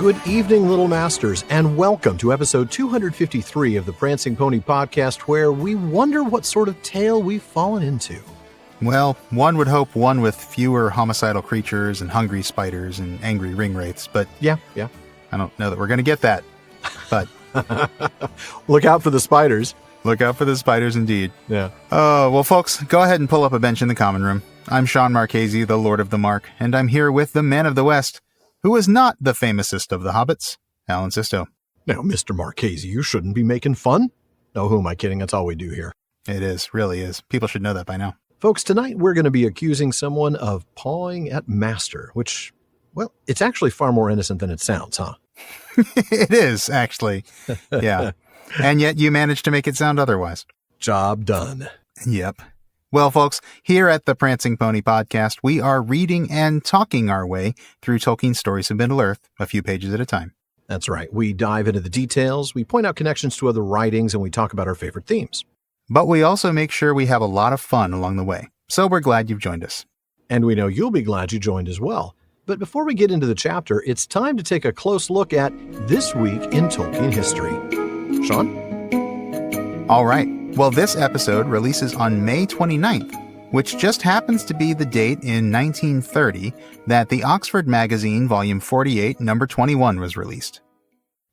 good evening, Little Masters, and welcome to episode 253 of the Prancing Pony Podcast, where we wonder what sort of tale we've fallen into. Well, one would hope one with fewer homicidal creatures and hungry spiders and angry ring wraiths, but Yeah. I don't know that we're going to get that. But Look out for the spiders. look out for the spiders indeed. Yeah. Oh, well, folks, go ahead and pull up a bench in the common room. I'm Sean Marchese, the Lord of the Mark, and I'm here with the Man of the West, who is not the famousest of the hobbits, Alan Sisto. Now, Mr. Marchese, you shouldn't be making fun. No, who am I kidding? That's all we do here. It is, really is. People should know that by now. Folks, tonight we're going to be accusing someone of pawing at master, which, well, it's actually far more innocent than it sounds, huh? It is, actually. Yeah. And yet you managed to make it sound otherwise. Job done. Yep. Well, folks, here at the Prancing Pony Podcast, we are reading and talking our way through Tolkien's stories of Middle-earth, a few pages at a time. That's right. We dive into the details, we point out connections to other writings, and we talk about our favorite themes. But we also make sure we have a lot of fun along the way. So we're glad you've joined us. And we know you'll be glad you joined as well. But before we get into the chapter, it's time to take a close look at This Week in Tolkien History. Sean? All right. Well, this episode releases on May 29th, which just happens to be the date in 1930 that the Oxford Magazine, Volume 48, Number 21 was released.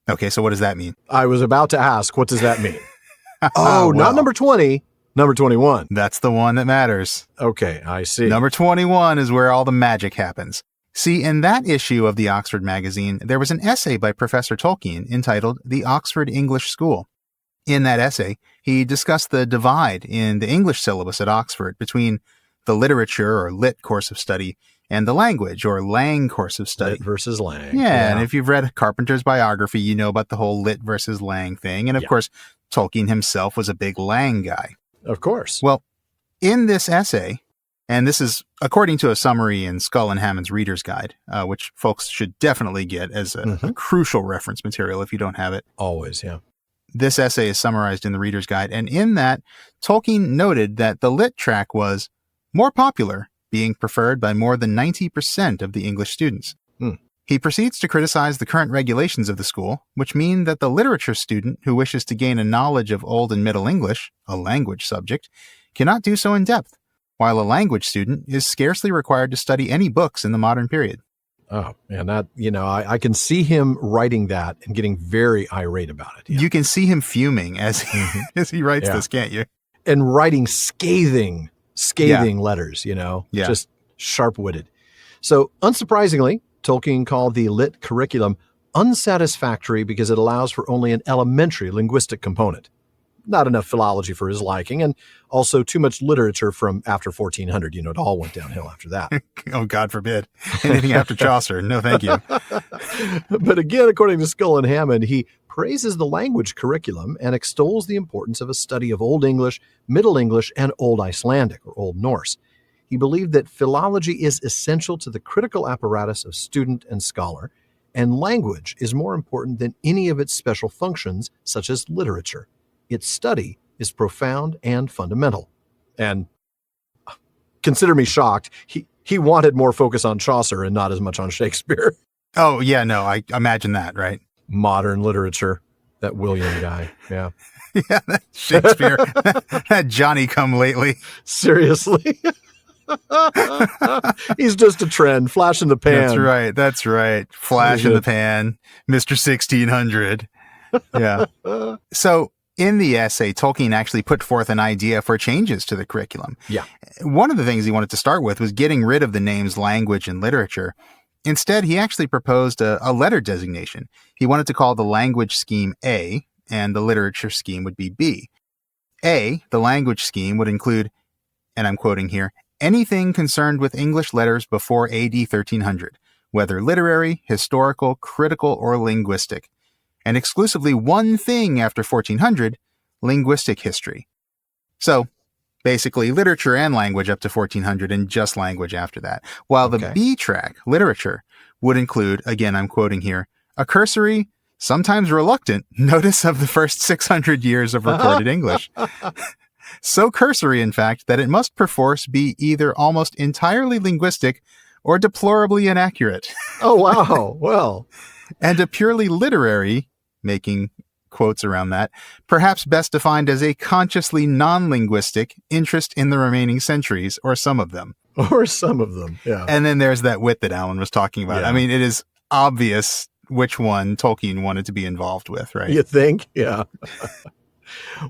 Okay, so what does that mean? I was about to ask, what does that mean? Well, Not number 20, number 21. That's the one that matters. Okay, I see. Number 21 is where all the magic happens. See, in that issue of the Oxford Magazine, there was an essay by Professor Tolkien entitled The Oxford English School. In that essay, he discussed the divide in the English syllabus at Oxford between the literature or lit course of study and the language or lang course of study. Lit versus lang. Yeah, and if you've read Carpenter's biography, you know about the whole lit versus lang thing. And of course, Tolkien himself was a big lang guy. Of course. Well, in this essay, and this is according to a summary in Skull and Hammond's Reader's Guide, which folks should definitely get as a crucial reference material if you don't have it. Always, yeah. This essay is summarized in the Reader's Guide, and in that, Tolkien noted that the lit track was more popular, being preferred by more than 90% of the English students. He proceeds to criticize the current regulations of the school, which mean that the literature student who wishes to gain a knowledge of Old and Middle English, a language subject, cannot do so in depth, while a language student is scarcely required to study any books in the modern period. Oh, man, that, I can see him writing that and getting very irate about it. Yeah. You can see him fuming as he writes this, can't you? And writing scathing letters, just sharp-witted. So, unsurprisingly, Tolkien called the lit curriculum unsatisfactory because it allows for only an elementary linguistic component. Not enough philology for his liking, and also too much literature from after 1400. It all went downhill after that. Oh, God forbid. Anything after Chaucer. No, thank you. But again, according to Skull and Hammond, he praises the language curriculum and extols the importance of a study of Old English, Middle English, and Old Icelandic, or Old Norse. He believed that philology is essential to the critical apparatus of student and scholar, and language is more important than any of its special functions, such as literature. Its study is profound and fundamental. And consider me shocked, he wanted more focus on Chaucer and not as much on Shakespeare. Oh, yeah, no, I imagine that, right? Modern literature, that William guy, yeah. Yeah, that Shakespeare, that Johnny come lately. Seriously. He's just a trend, flash in the pan. That's right. Flash in the pan, Mr. 1600. Yeah. So in the essay, Tolkien actually put forth an idea for changes to the curriculum. Yeah. One of the things he wanted to start with was getting rid of the names language and literature. Instead, he actually proposed a letter designation. He wanted to call the language scheme A, and the literature scheme would be B. A, the language scheme, would include, and I'm quoting here, anything concerned with English letters before AD 1300, whether literary, historical, critical, or linguistic, and exclusively one thing after 1400, linguistic history. So, basically, literature and language up to 1400 and just language after that. While the B track, literature, would include, again I'm quoting here, a cursory, sometimes reluctant, notice of the first 600 years of recorded English. So cursory, in fact, that it must perforce be either almost entirely linguistic or deplorably inaccurate. Oh, wow. Well, and a purely literary, making quotes around that, perhaps best defined as a consciously non-linguistic interest in the remaining centuries, or some of them. Or some of them, yeah. And then there's that wit that Alan was talking about. Yeah. I mean, it is obvious which one Tolkien wanted to be involved with, right? You think? Yeah.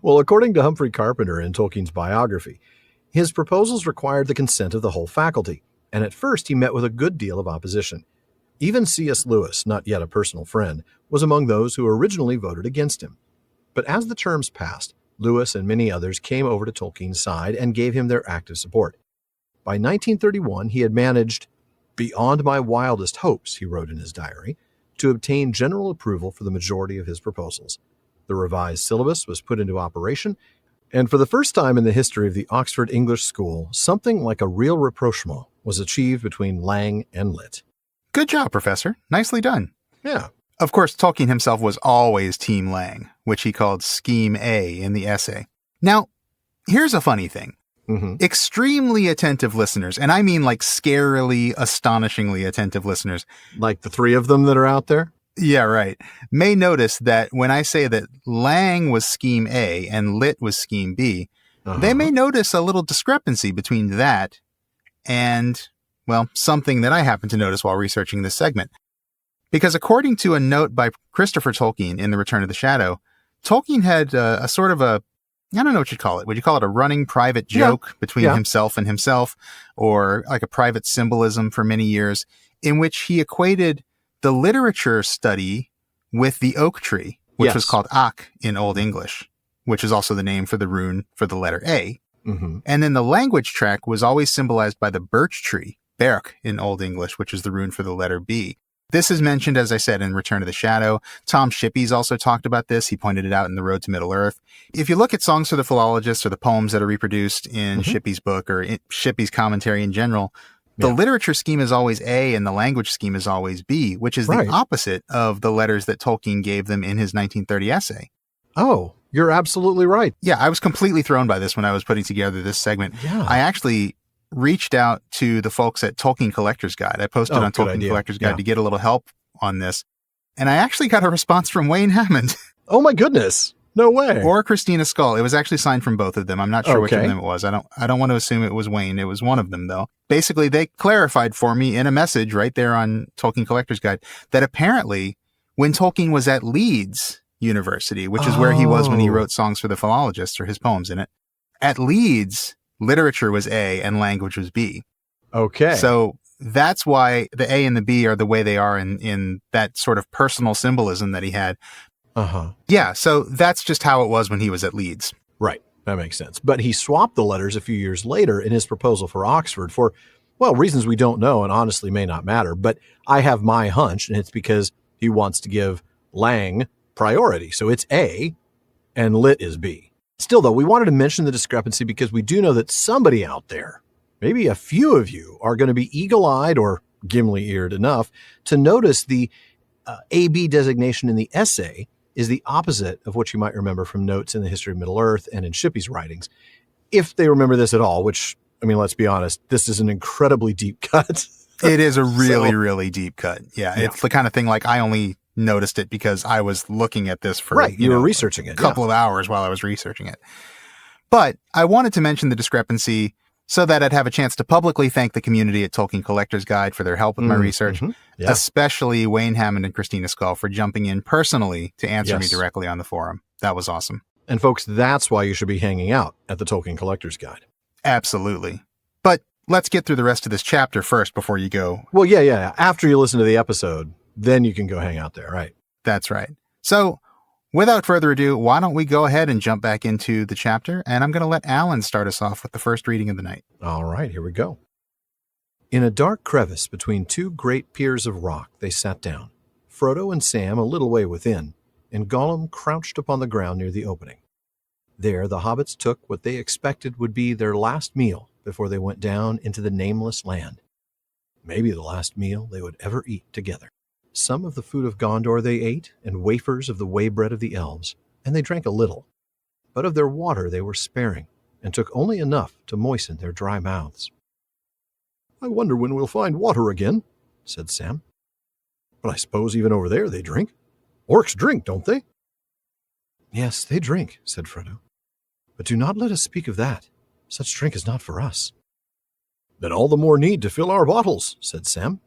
Well, according to Humphrey Carpenter in Tolkien's biography, his proposals required the consent of the whole faculty, and at first he met with a good deal of opposition. Even C.S. Lewis, not yet a personal friend, was among those who originally voted against him. But as the terms passed, Lewis and many others came over to Tolkien's side and gave him their active support. By 1931, he had managed, beyond my wildest hopes, he wrote in his diary, to obtain general approval for the majority of his proposals. The revised syllabus was put into operation, and for the first time in the history of the Oxford English School, something like a real rapprochement was achieved between Lang and Lit. Good job, Professor. Nicely done. Yeah. Of course, Tolkien himself was always Team Lang, which he called Scheme A in the essay. Now, here's a funny thing. Mm-hmm. Extremely attentive listeners, and I mean like scarily, astonishingly attentive listeners. Like the three of them that are out there? Yeah, right. May notice that when I say that Lang was Scheme A and Lit was Scheme B, they may notice a little discrepancy between that and, well, something that I happened to notice while researching this segment. Because according to a note by Christopher Tolkien in The Return of the Shadow, Tolkien had a sort of a, I don't know what you'd call it. Would you call it a running private joke between himself and himself, or like a private symbolism for many years, in which he equated the literature study with the oak tree, which was called Ak in Old English, which is also the name for the rune for the letter A. Mm-hmm. And then the language track was always symbolized by the birch tree, Berk in Old English, which is the rune for the letter B. This is mentioned, as I said, in Return of the Shadow. Tom Shippey's also talked about this. He pointed it out in The Road to Middle-earth. If you look at Songs for the Philologists or the poems that are reproduced in Shippey's book or in Shippey's commentary in general, the literature scheme is always A and the language scheme is always B, which is the opposite of the letters that Tolkien gave them in his 1930 essay. Oh, you're absolutely right. Yeah, I was completely thrown by this when I was putting together this segment. Yeah. I actually reached out to the folks at Tolkien Collector's Guide. I posted on Tolkien Collector's Guide to get a little help on this. And I actually got a response from Wayne Hammond. Oh my goodness. No way. Or Christina Scull. It was actually signed from both of them. I'm not sure which of them it was. I don't want to assume it was Wayne. It was one of them though. Basically, they clarified for me in a message right there on Tolkien Collector's Guide that apparently when Tolkien was at Leeds University, which is where he was when he wrote Songs for the Philologists, or his poems in it, at Leeds, literature was A and language was B. Okay. So that's why the A and the B are the way they are in that sort of personal symbolism that he had. Yeah, so that's just how it was when he was at Leeds. Right. That makes sense. But he swapped the letters a few years later in his proposal for Oxford for, well, reasons we don't know and honestly may not matter. But I have my hunch, and it's because he wants to give Lang priority. So it's A and Lit is B. Still, though, we wanted to mention the discrepancy because we do know that somebody out there, maybe a few of you, are going to be eagle-eyed or gimli-eared enough to notice the AB designation in the essay is the opposite of what you might remember from notes in the history of Middle-earth and in Shippey's writings. If they remember this at all, which, I mean, let's be honest, this is an incredibly deep cut. It is a really deep cut. Yeah, it's the kind of thing like I only noticed it because I was looking at this for you were researching it, a couple of hours while I was researching it. But I wanted to mention the discrepancy so that I'd have a chance to publicly thank the community at Tolkien Collector's Guide for their help with my research, especially Wayne Hammond and Christina Scull for jumping in personally to answer me directly on the forum. That was awesome. And folks, that's why you should be hanging out at the Tolkien Collector's Guide. Absolutely. But let's get through the rest of this chapter first before you go. Well, yeah. After you listen to the episode, then you can go hang out there, right? That's right. So without further ado, why don't we go ahead and jump back into the chapter? And I'm going to let Alan start us off with the first reading of the night. All right, here we go. In a dark crevice between two great piers of rock, they sat down, Frodo and Sam a little way within, and Gollum crouched upon the ground near the opening. There the hobbits took what they expected would be their last meal before they went down into the nameless land. Maybe the last meal they would ever eat together. Some of the food of Gondor they ate, and wafers of the way-bread of the elves, and they drank a little. But of their water they were sparing, and took only enough to moisten their dry mouths. "I wonder when we'll find water again," said Sam. But I suppose even over there they drink. Orcs drink, don't they? Yes, they drink, said Frodo. But do not let us speak of that. Such drink is not for us. Then all the more need to fill our bottles, said Sam.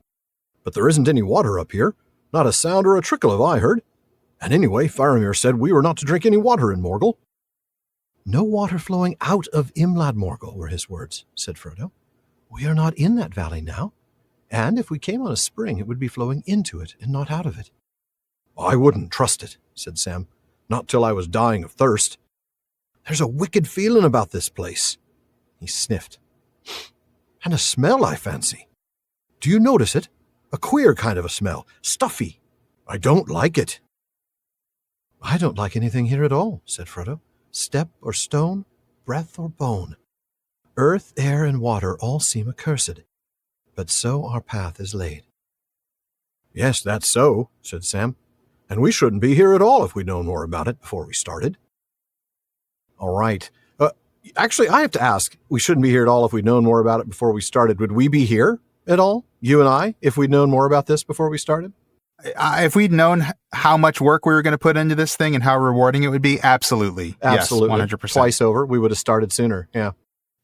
But there isn't any water up here. Not a sound or a trickle have I heard. And anyway, Faramir said we were not to drink any water in Morgul. No water flowing out of Imlad Morgul were his words, said Frodo. We are not in that valley now. And if we came on a spring, it would be flowing into it and not out of it. I wouldn't trust it, said Sam. Not till I was dying of thirst. There's a wicked feeling about this place. He sniffed. And a smell, I fancy. Do you notice it? A queer kind of a smell. Stuffy. I don't like it. I don't like anything here at all, said Frodo. Step or stone, breath or bone. Earth, air, and water all seem accursed. But so our path is laid. Yes, that's so, said Sam. And we shouldn't be here at all if we'd known more about it before we started. All right. Actually, I have to ask, we shouldn't be here at all if we'd known more about it before we started. Would we be here at all, you and I, if we'd known more about this before we started? If we'd known how much work we were going to put into this thing and how rewarding it would be, absolutely. Absolutely. Yes, 100%. Twice over, we would have started sooner. Yeah.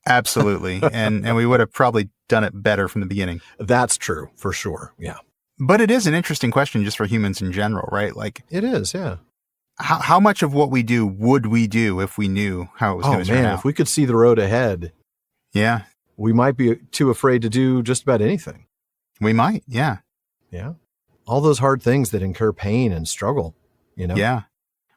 Absolutely. and we would have probably done it better from the beginning. That's true, for sure. Yeah. But it is an interesting question just for humans in general, right? Like it is, yeah. How much of what we do would we do if we knew how it was going to turn out? If we could see the road ahead, yeah, we might be too afraid to do just about anything. We might, yeah. Yeah. All those hard things that incur pain and struggle, you know? Yeah.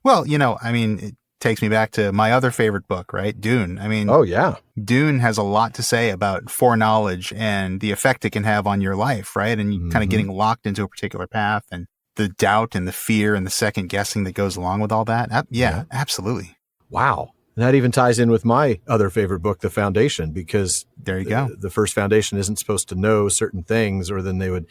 Well, it takes me back to my other favorite book, right? Dune. Oh, yeah. Dune has a lot to say about foreknowledge and the effect it can have on your life, right? And you kind of getting locked into a particular path and the doubt and the fear and the second guessing that goes along with all that. Yeah, absolutely. Wow. And that even ties in with my other favorite book, The Foundation, because there you go. The first Foundation isn't supposed to know certain things, or then they would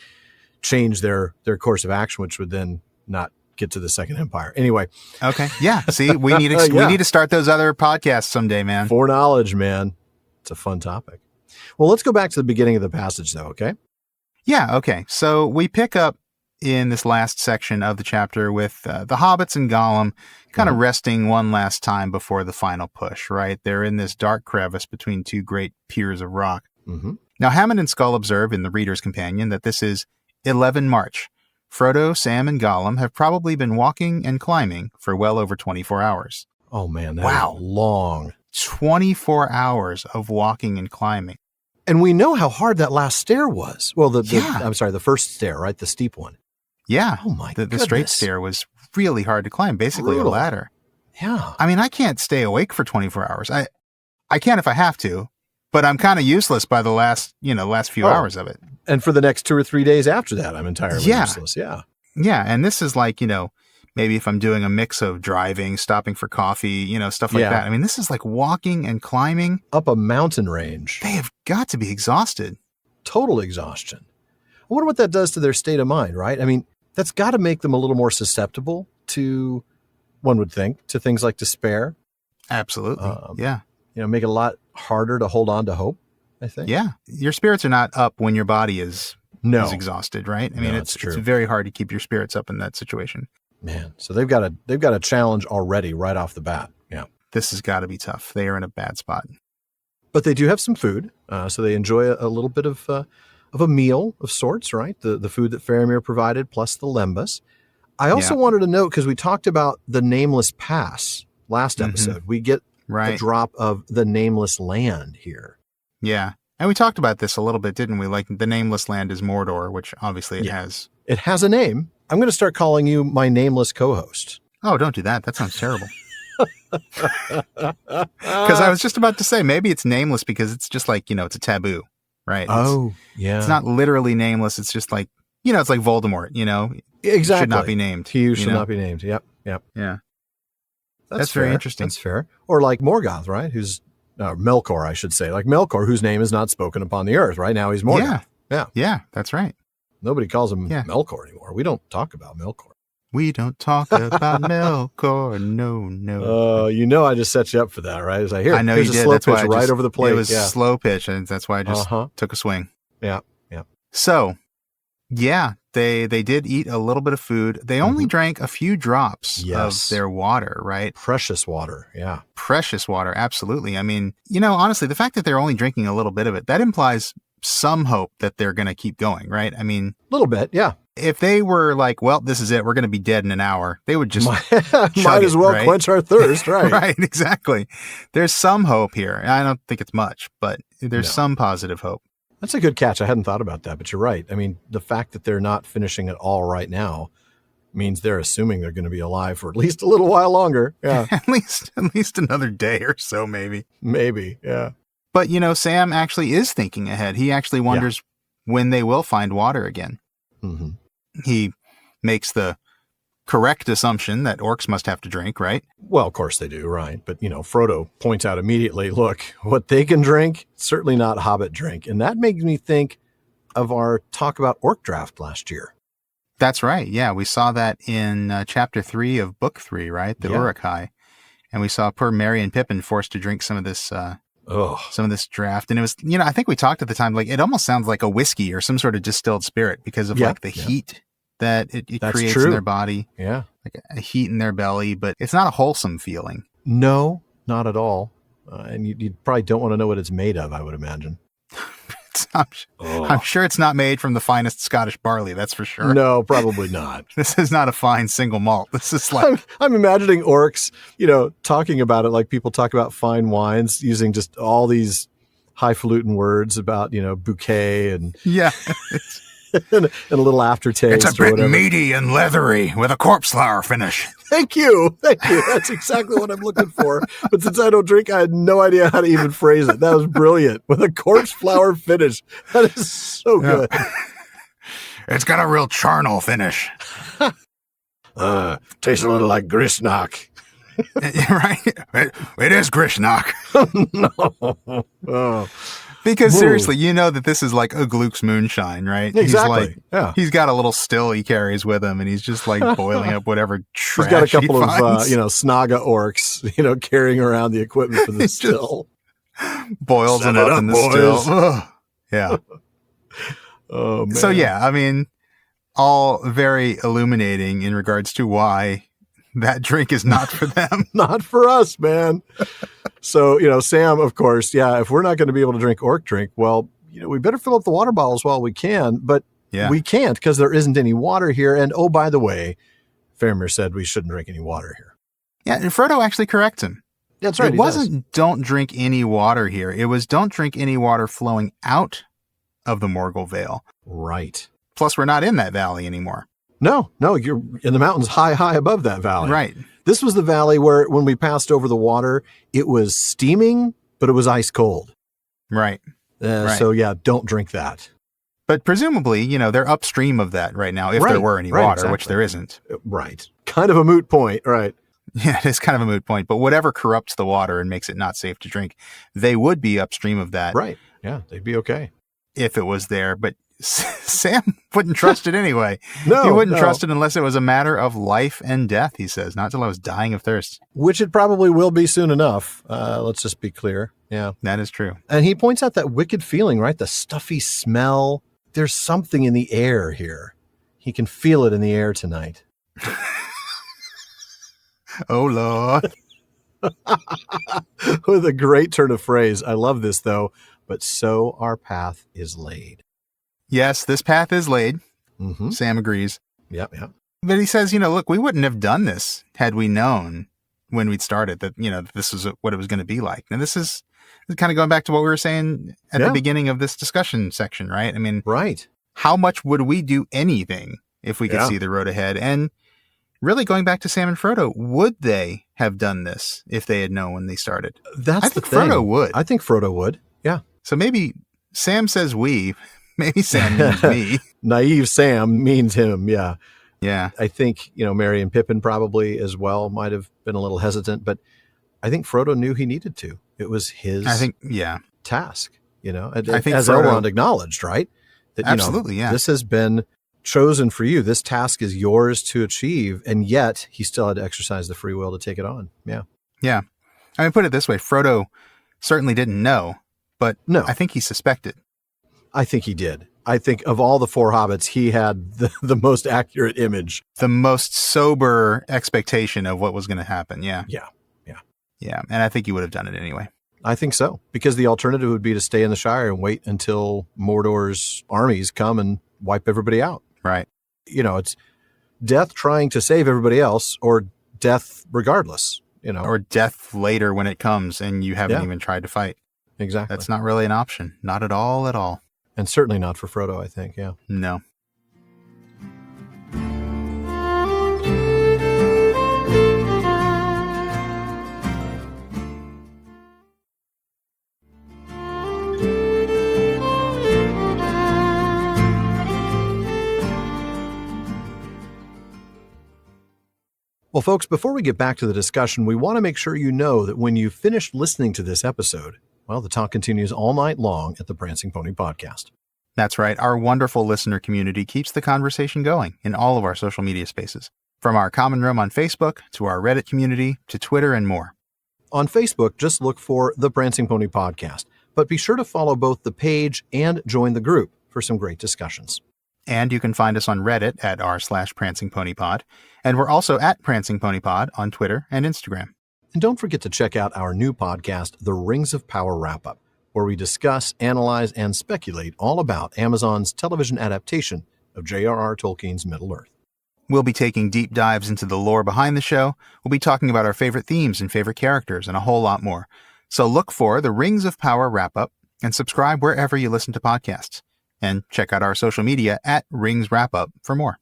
change their course of action, which would then not get to the Second Empire. Anyway. Okay. Yeah. See, we need to, we need to start those other podcasts someday, man. Foreknowledge, man. It's a fun topic. Well, let's go back to the beginning of the passage, though, okay? Yeah, okay. So we pick up in this last section of the chapter with the hobbits and Gollum kind of resting one last time before the final push, right? They're in this dark crevice between two great piers of rock. Mm-hmm. Now, Hammond and Skull observe in the Reader's Companion that this is 11 March. Frodo, Sam, and Gollum have probably been walking and climbing for well over 24 hours. Oh, man, that is long. 24 hours of walking and climbing. And we know how hard that last stair was. Well, the first stair, right? The steep one. Yeah. Oh, my goodness. The straight stair was really hard to climb, basically Brutal. a ladder. Yeah. I can't stay awake for 24 hours. I can if I have to, but I'm kind of useless by the last few hours of it. And for the next 2 or 3 days after that, I'm entirely useless. Yeah. Yeah. And this is like, maybe if I'm doing a mix of driving, stopping for coffee, stuff like that. This is like walking and climbing. Up a mountain range. They have got to be exhausted. Total exhaustion. I wonder what that does to their state of mind, right? That's got to make them a little more susceptible to, one would think, to things like despair. Absolutely. Yeah. Make it a lot harder to hold on to hope, I think. Yeah. Your spirits are not up when your body is exhausted, right? It's very hard to keep your spirits up in that situation. Man, so they've got a challenge already right off the bat. Yeah. This has got to be tough. They are in a bad spot. But they do have some food, so they enjoy a little bit of a meal of sorts, right? The food that Faramir provided plus the lembas. I also wanted to note, because we talked about the Nameless Pass last episode, we get a drop of the Nameless Land here. Yeah. And we talked about this a little bit, didn't we? Like the Nameless Land is Mordor, which obviously it has. It has a name. I'm going to start calling you my nameless co-host. Oh, don't do that. That sounds terrible. Because I was just about to say, maybe it's nameless because it's just like, it's a taboo, right? It's not literally nameless. It's just like, it's like Voldemort, Exactly. Should not be named. He should not be named. Yep. Yeah. That's very interesting. That's fair. Or like Morgoth, right? Who's Melkor, I should say. Like Melkor, whose name is not spoken upon the earth, right? Now he's Morgoth. Yeah, that's right. Nobody calls him Melkor anymore. We don't talk about Melkor. We don't talk about Melkor. No. I just set you up for that, right? It's like, I know you did. Slow that's pitch why right over the plate. It was slow pitch, and that's why I just took a swing. Yeah. So, They did eat a little bit of food. They only drank a few drops of their water, right? Precious water, yeah. Precious water, absolutely. I mean, honestly, the fact that they're only drinking a little bit of it, that implies some hope that they're going to keep going, right? I mean, a little bit, yeah. If they were like, well, this is it, we're going to be dead in an hour, they would just might as well quench our thirst, right? Right, exactly. There's some hope here. I don't think it's much, but there's some positive hope. That's a good catch. I hadn't thought about that, but you're right. I mean, the fact that they're not finishing it all right now means they're assuming they're going to be alive for at least a little while longer. Yeah. at least another day or so, maybe. Maybe, yeah. But, Sam actually is thinking ahead. He actually wonders when they will find water again. Mm-hmm. He makes the correct assumption that orcs must have to drink, right? Well, of course they do, right? But, Frodo points out immediately, look, what they can drink, certainly not hobbit drink. And that makes me think of our talk about orc draft last year. That's right. Yeah, we saw that in chapter 3 of book 3, right? The Uruk-hai. And we saw poor Merry and Pippin forced to drink some of this draft. And it was, I think we talked at the time, like, it almost sounds like a whiskey or some sort of distilled spirit because of like the heat that it creates in their body. Yeah. Like a heat in their belly, but it's not a wholesome feeling. No, not at all. And you probably don't want to know what it's made of, I would imagine. I'm sure it's not made from the finest Scottish barley, that's for sure. No, probably not. This is not a fine single malt. This is like... I'm imagining orcs, talking about it like people talk about fine wines, using just all these highfalutin words about, bouquet and... Yeah. and a little aftertaste. It's a bit meaty and leathery with a corpse flower finish. Thank you. That's exactly what I'm looking for. But since I don't drink, I had no idea how to even phrase it. That was brilliant. With a corpse flower finish. That is so good. It's got a real charnel finish. Tastes a little like Grishnock. Right? It is Grishnock. No. Oh. Because seriously, that this is like a Gluck's moonshine, right? Exactly. He's got a little still he carries with him, and he's just like boiling up whatever trash he's got a couple of, Snaga orcs, carrying around the equipment for the still. Boils them up in the still. Ugh. Yeah. Oh, man. So, I mean, all very illuminating in regards to why that drink is not for them. Not for us, man. So, Sam, of course, if we're not going to be able to drink orc drink, well, we better fill up the water bottles while we can, but we can't because there isn't any water here. And oh, by the way, Faramir said we shouldn't drink any water here. Yeah, and Frodo actually corrects him. That's right. It wasn't don't drink any water here. It was don't drink any water flowing out of the Morgul Vale. Right. Plus, we're not in that valley anymore. No, you're in the mountains high above that valley. Right. This was the valley where when we passed over the water, it was steaming, but it was ice cold. Right. So, don't drink that. But presumably, they're upstream of that right now, if there were any water, exactly. Which there isn't. Right. Kind of a moot point, right? Yeah, it is kind of a moot point. But whatever corrupts the water and makes it not safe to drink, they would be upstream of that. Right. Yeah, they'd be okay. If it was there. But Sam wouldn't trust it anyway. He No, wouldn't trust it unless it was a matter of life and death, he says. Not till I was dying of thirst. Which it probably will be soon enough. Let's just be clear. Yeah. That is true. And he points out that wicked feeling, right? The stuffy smell. There's something in the air here. He can feel it in the air tonight. Oh, Lord. With a great turn of phrase. I love this, though. But so our path is laid. Yes, this path is laid. Mm-hmm. Sam agrees. Yep. But he says, look, we wouldn't have done this had we known when we'd started that, this was what it was going to be like. Now, this is kind of going back to what we were saying at the beginning of this discussion section, right? I mean, right. How much would we do anything if we could see the road ahead? And really going back to Sam and Frodo, would they have done this if they had known when they started? I think Frodo would. I think Frodo would. Yeah. So maybe Sam says we. Maybe Sam means me. Naive Sam means him, yeah. Yeah. I think, Merry and Pippin probably as well might have been a little hesitant, but I think Frodo knew he needed to. It was his task, I think as Frodo, Elrond acknowledged, right? That, absolutely, this has been chosen for you. This task is yours to achieve, and yet he still had to exercise the free will to take it on. Yeah. Yeah. I mean, put it this way, Frodo certainly didn't know, but I think he suspected. I think he did. I think of all the four hobbits, he had the most accurate image. The most sober expectation of what was going to happen. Yeah. Yeah. Yeah. And I think he would have done it anyway. I think so, because the alternative would be to stay in the Shire and wait until Mordor's armies come and wipe everybody out. Right. It's death trying to save everybody else, or death regardless, Or death later when it comes and you haven't even tried to fight. Exactly. That's not really an option. Not at all. And certainly not for Frodo, I think. Yeah. No. Well, folks, before we get back to the discussion, we want to make sure you know that when you've finished listening to this episode, well, the talk continues all night long at the Prancing Pony Podcast. That's right. Our wonderful listener community keeps the conversation going in all of our social media spaces, from our common room on Facebook to our Reddit community to Twitter and more. On Facebook, just look for the Prancing Pony Podcast, but be sure to follow both the page and join the group for some great discussions. And you can find us on Reddit at r/Prancing Pony Pod. And we're also at Prancing Pony Pod on Twitter and Instagram. And don't forget to check out our new podcast, The Rings of Power Wrap-Up, where we discuss, analyze, and speculate all about Amazon's television adaptation of J.R.R. Tolkien's Middle-earth. We'll be taking deep dives into the lore behind the show. We'll be talking about our favorite themes and favorite characters and a whole lot more. So look for The Rings of Power Wrap-Up and subscribe wherever you listen to podcasts. And check out our social media at Rings Wrap Up for more.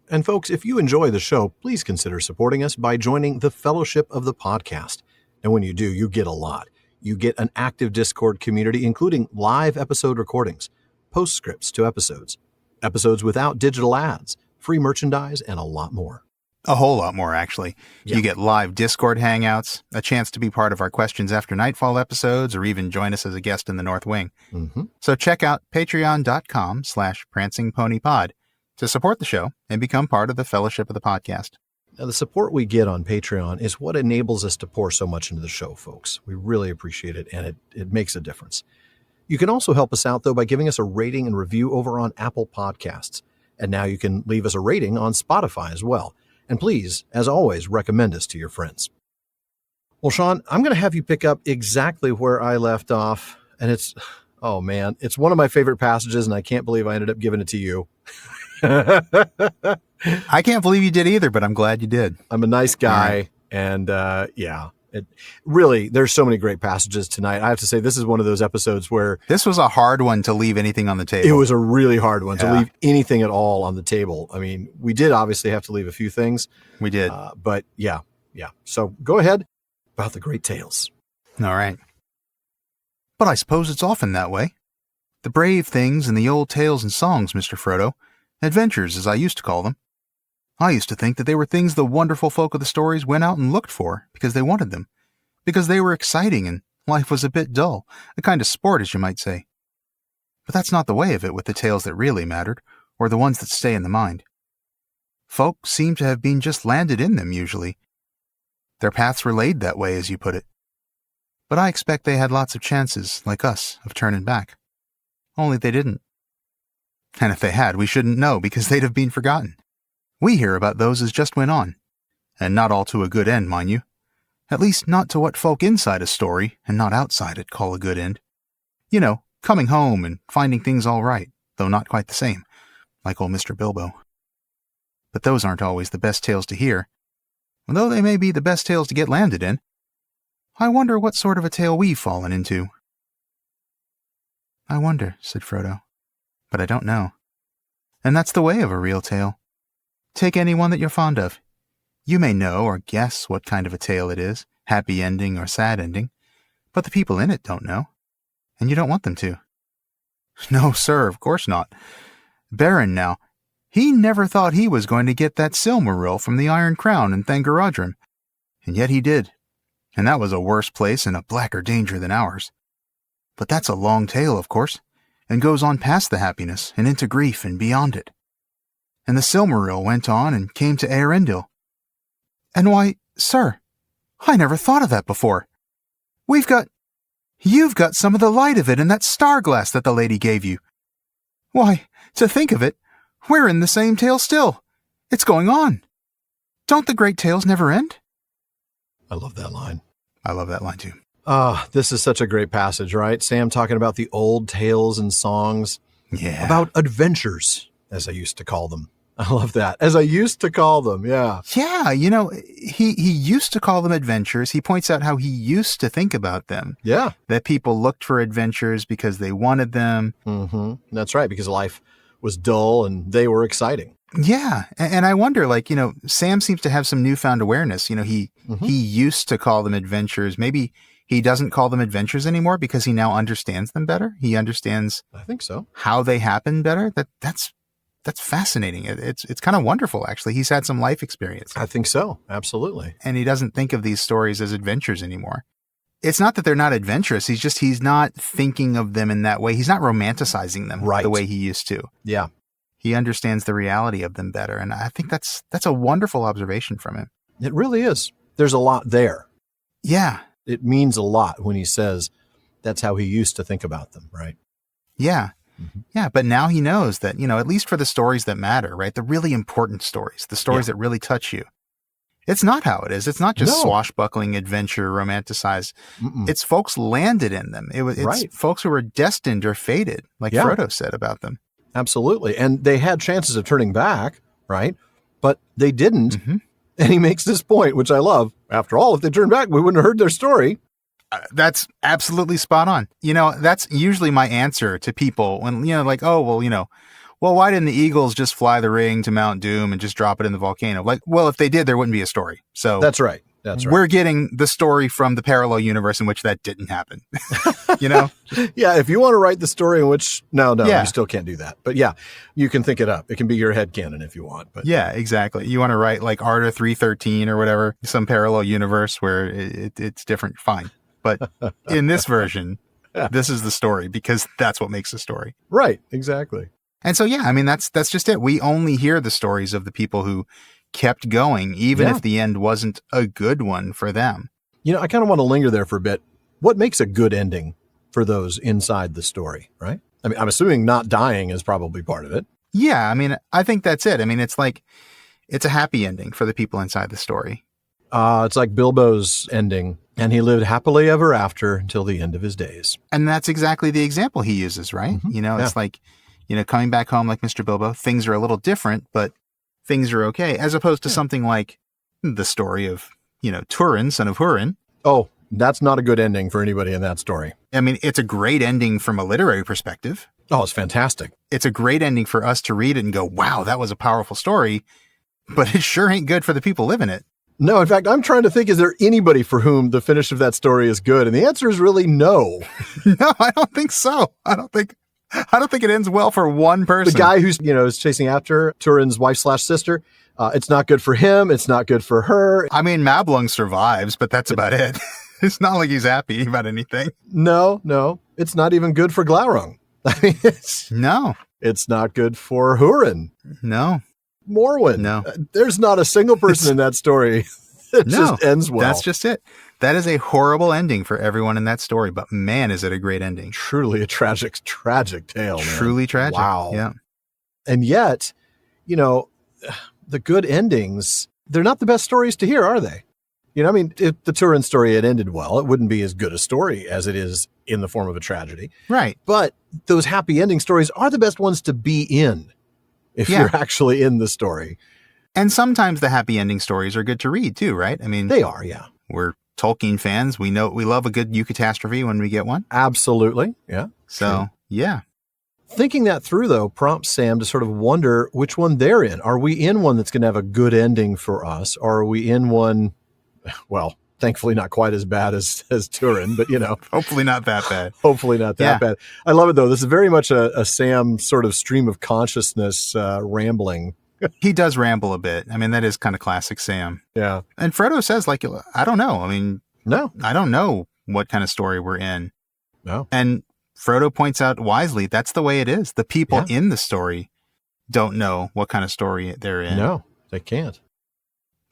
And folks, if you enjoy the show, please consider supporting us by joining the Fellowship of the Podcast. And when you do, you get a lot. You get an active Discord community, including live episode recordings, postscripts to episodes, episodes without digital ads, free merchandise, and a lot more. A whole lot more, actually. Yeah. You get live Discord hangouts, a chance to be part of our Questions After Nightfall episodes, or even join us as a guest in the North Wing. Mm-hmm. So check out patreon.com/prancingponypod to support the show and become part of the Fellowship of the Podcast. Now, the support we get on Patreon is what enables us to pour so much into the show, folks. We really appreciate it, and it makes a difference. You can also help us out, though, by giving us a rating and review over on Apple Podcasts. And now you can leave us a rating on Spotify as well. And please, as always, recommend us to your friends. Well, Sean, I'm going to have you pick up exactly where I left off. And it's one of my favorite passages, and I can't believe I ended up giving it to you. I can't believe you did either, but I'm glad you did. I'm a nice guy. Right. And there's so many great passages tonight. I have to say, this is one of those episodes where this was a hard one to leave anything on the table. It was a really hard one to leave anything at all on the table. I mean, we did obviously have to leave a few things. We did. But yeah. So go ahead about the great tales. All right. But I suppose it's often that way. The brave things in the old tales and songs, Mr. Frodo. Adventures, as I used to call them. I used to think that they were things the wonderful folk of the stories went out and looked for because they wanted them, because they were exciting and life was a bit dull, a kind of sport, as you might say. But that's not the way of it with the tales that really mattered, or the ones that stay in the mind. Folk seem to have been just landed in them, usually. Their paths were laid that way, as you put it. But I expect they had lots of chances, like us, of turning back. Only they didn't. And if they had, we shouldn't know, because they'd have been forgotten. We hear about those as just went on. And not all to a good end, mind you. At least not to what folk inside a story, and not outside it, call a good end. You know, coming home and finding things all right, though not quite the same, like old Mr. Bilbo. But those aren't always the best tales to hear, although they may be the best tales to get landed in. I wonder what sort of a tale we've fallen into. I wonder, said Frodo, but I don't know. And that's the way of a real tale. Take any one that you're fond of. You may know or guess what kind of a tale it is, happy ending or sad ending, but the people in it don't know, and you don't want them to. No, sir, of course not. Beren, now, he never thought he was going to get that Silmaril from the Iron Crown in Thangorodrim, and yet he did, and that was a worse place and a blacker danger than ours. But that's a long tale, of course, and goes on past the happiness and into grief and beyond it. And the Silmaril went on and came to Eärendil. And why, sir, I never thought of that before. You've got some of the light of it in that star glass that the lady gave you. Why, To think of it, we're in the same tale still. It's going on. Don't the great tales never end? I love that line. I love that line too. This is such a great passage, right? Sam talking about the old tales and songs. Yeah. About adventures, as I used to call them. I love that. As I used to call them, yeah. Yeah, you know, he used to call them adventures. He points out how he used to think about them. Yeah. That people looked for adventures because they wanted them. Mm-hmm. That's right, because life was dull and they were exciting. Yeah. And I wonder, like, you know, Sam seems to have some newfound awareness. You know, he used to call them adventures. Maybe he doesn't call them adventures anymore because he now understands them better. He understands, I think so, how they happen better. That's fascinating. It's kind of wonderful, actually. He's had some life experience. I think so. Absolutely. And he doesn't think of these stories as adventures anymore. It's not that they're not adventurous. He's not thinking of them in that way. He's not romanticizing them the way he used to. Yeah. He understands the reality of them better. And I think that's a wonderful observation from him. It really is. There's a lot there. Yeah. It means a lot when he says that's how he used to think about them, right? Yeah. Mm-hmm. Yeah. But now he knows that, you know, at least for the stories that matter, right? The really important stories, the stories that really touch you. It's not how it is. It's not just swashbuckling adventure romanticized. Mm-mm. It's folks landed in them. It's folks who were destined or fated, like Frodo said about them. Absolutely. And they had chances of turning back, right? But they didn't. Mm-hmm. And he makes this point, which I love. After all, if they turned back, we wouldn't have heard their story. That's absolutely spot on. You know, that's usually my answer to people when, you know, like, oh, well, you know, well, why didn't the Eagles just fly the ring to Mount Doom and just drop it in the volcano? Like, well, if they did, there wouldn't be a story. So that's right. That's right. We're getting the story from the parallel universe in which that didn't happen. You know? Yeah. If you want to write the story in which, no, you still can't do that. But yeah, you can think it up. It can be your headcanon if you want. But yeah, exactly. You want to write like Arda 313 or whatever, some parallel universe where it's different. Fine. But in this version, this is the story because that's what makes a story. Right. Exactly. And so, yeah, I mean, that's just it. We only hear the stories of the people who kept going, even if the end wasn't a good one for them. You know, I kind of want to linger there for a bit. What makes a good ending for those inside the story, right? I mean, I'm assuming not dying is probably part of it. Yeah, I mean, I think that's it. I mean, it's like, it's a happy ending for the people inside the story. It's like Bilbo's ending, and he lived happily ever after until the end of his days. And that's exactly the example he uses, right? Mm-hmm. You know, it's like, you know, coming back home like Mr. Bilbo, things are a little different, but things are okay, as opposed to something like the story of, you know, Turin, son of Hurin. Oh, that's not a good ending for anybody in that story. I mean, it's a great ending from a literary perspective. Oh, it's fantastic. It's a great ending for us to read it and go, wow, that was a powerful story, but it sure ain't good for the people living it. No, in fact, I'm trying to think, is there anybody for whom the finish of that story is good? And the answer is really no. No, I don't think so. I don't think it ends well for one person. The guy who's, you know, is chasing after Turin's wife/sister. It's not good for him. It's not good for her. I mean, Mablung survives, but that's about it. It's not like he's happy about anything. No. It's not even good for Glaurung. I mean, it's not good for Hurin. No. Morwen. No. There's not a single person in that story that just ends well. That's just it. That is a horrible ending for everyone in that story, but man, is it a great ending. Truly a tragic tale. Truly tragic. Wow. Yeah. And yet, you know, the good endings, they're not the best stories to hear, are they? You know, I mean, if the Turin story had ended well, it wouldn't be as good a story as it is in the form of a tragedy. Right. But those happy ending stories are the best ones to be in if you're actually in the story. And sometimes the happy ending stories are good to read too, right? I mean, they are, yeah. We're Tolkien fans. We love a good eucatastrophe when we get one. Absolutely. Yeah. So, yeah. Thinking that through, though, prompts Sam to sort of wonder which one they're in. Are we in one that's going to have a good ending for us? Or are we in one, well, thankfully not quite as bad as Turin, but, you know. Hopefully not that bad. Hopefully not that bad. I love it, though. This is very much a Sam sort of stream of consciousness rambling. He does ramble a bit. I mean, that is kind of classic Sam. Yeah. And Frodo says, like, I don't know. I mean, no, I don't know what kind of story we're in. No. And Frodo points out wisely, that's the way it is. The people in the story don't know what kind of story they're in. No, they can't.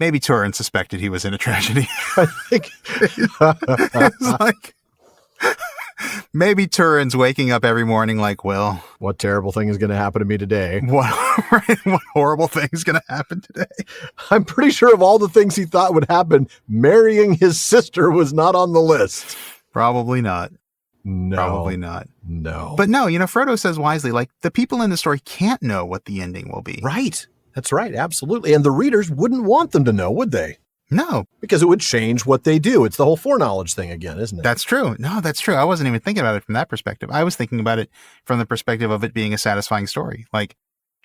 Maybe Turin suspected he was in a tragedy. I think it's like, Maybe Turin's waking up every morning like, well, What terrible thing is going to happen to me today? what horrible thing is going to happen today? I'm pretty sure of all the things he thought would happen, marrying his sister was not on the list. Probably not. No. Probably not. No. But no, Frodo says wisely, like, the people in the story can't know what the ending will be. Right. That's right. Absolutely. And the readers wouldn't want them to know, would they? No. Because it would change what they do. It's the whole foreknowledge thing again, isn't it? That's true. No, that's true. I wasn't even thinking about it from that perspective. I was thinking about it from the perspective of it being a satisfying story. Like,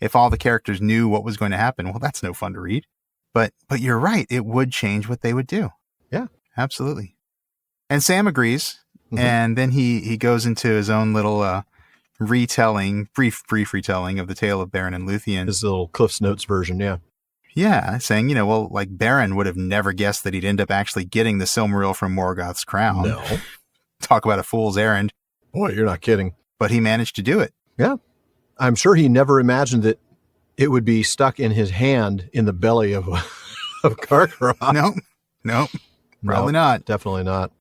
if all the characters knew what was going to happen, well, that's no fun to read. But you're right. It would change what they would do. Yeah. Absolutely. And Sam agrees. Mm-hmm. And then he goes into his own little retelling, brief retelling of the tale of Beren and Luthien. His little Cliff's Notes version, yeah. Yeah, saying, well, like Beren would have never guessed that he'd end up actually getting the Silmaril from Morgoth's crown. No. Talk about a fool's errand. Boy, you're not kidding. But he managed to do it. Yeah. I'm sure he never imagined that it would be stuck in his hand in the belly of Carcroft. No, probably not. Definitely not.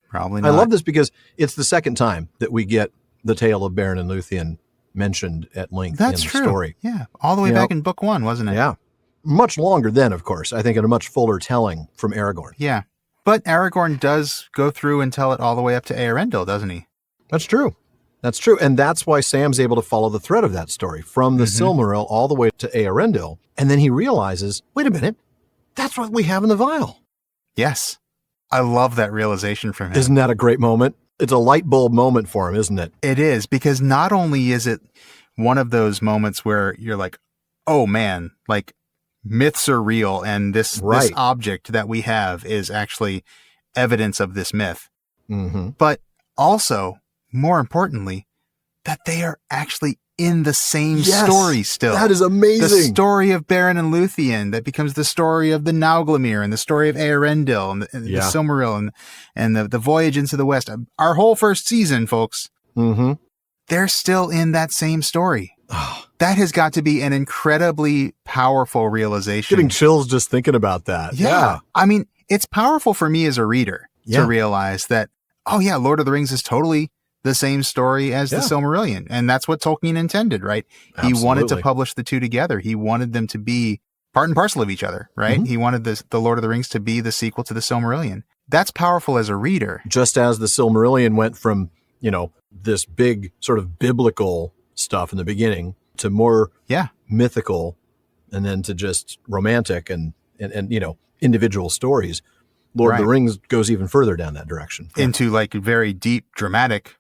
Probably not. I love this because it's the second time that we get the tale of Beren and Luthien mentioned at length in the story. Yeah, all the way back in book 1, wasn't it? Yeah. Much longer then, of course. I think in a much fuller telling from Aragorn. Yeah. But Aragorn does go through and tell it all the way up to Eärendil, doesn't he? That's true. That's true. And that's why Sam's able to follow the thread of that story from the Silmaril all the way to Eärendil. And then he realizes, wait a minute, that's what we have in the vial. Yes. I love that realization from him. Isn't that a great moment? It's a light bulb moment for him, isn't it? It is, because not only is it one of those moments where you're like, oh man, like, myths are real, and this object that we have is actually evidence of this myth. Mm-hmm. But also, more importantly, that they are actually in the same story still. That is amazing. The story of Beren and Luthien that becomes the story of the Nauglamir and the story of Eärendil and the Silmaril and the voyage into the West. Our whole first season, folks, they're still in that same story. That has got to be an incredibly powerful realization. Getting chills just thinking about that. Yeah. I mean, it's powerful for me as a reader to realize that, oh yeah, Lord of the Rings is totally the same story as the Silmarillion. And that's what Tolkien intended, right? Absolutely. He wanted to publish the two together. He wanted them to be part and parcel of each other, right? Mm-hmm. He wanted the Lord of the Rings to be the sequel to the Silmarillion. That's powerful as a reader. Just as the Silmarillion went from, this big sort of biblical stuff in the beginning to more mythical, and then to just romantic and individual stories. Lord of the Rings goes even further down that direction. Into like very deep, dramatic,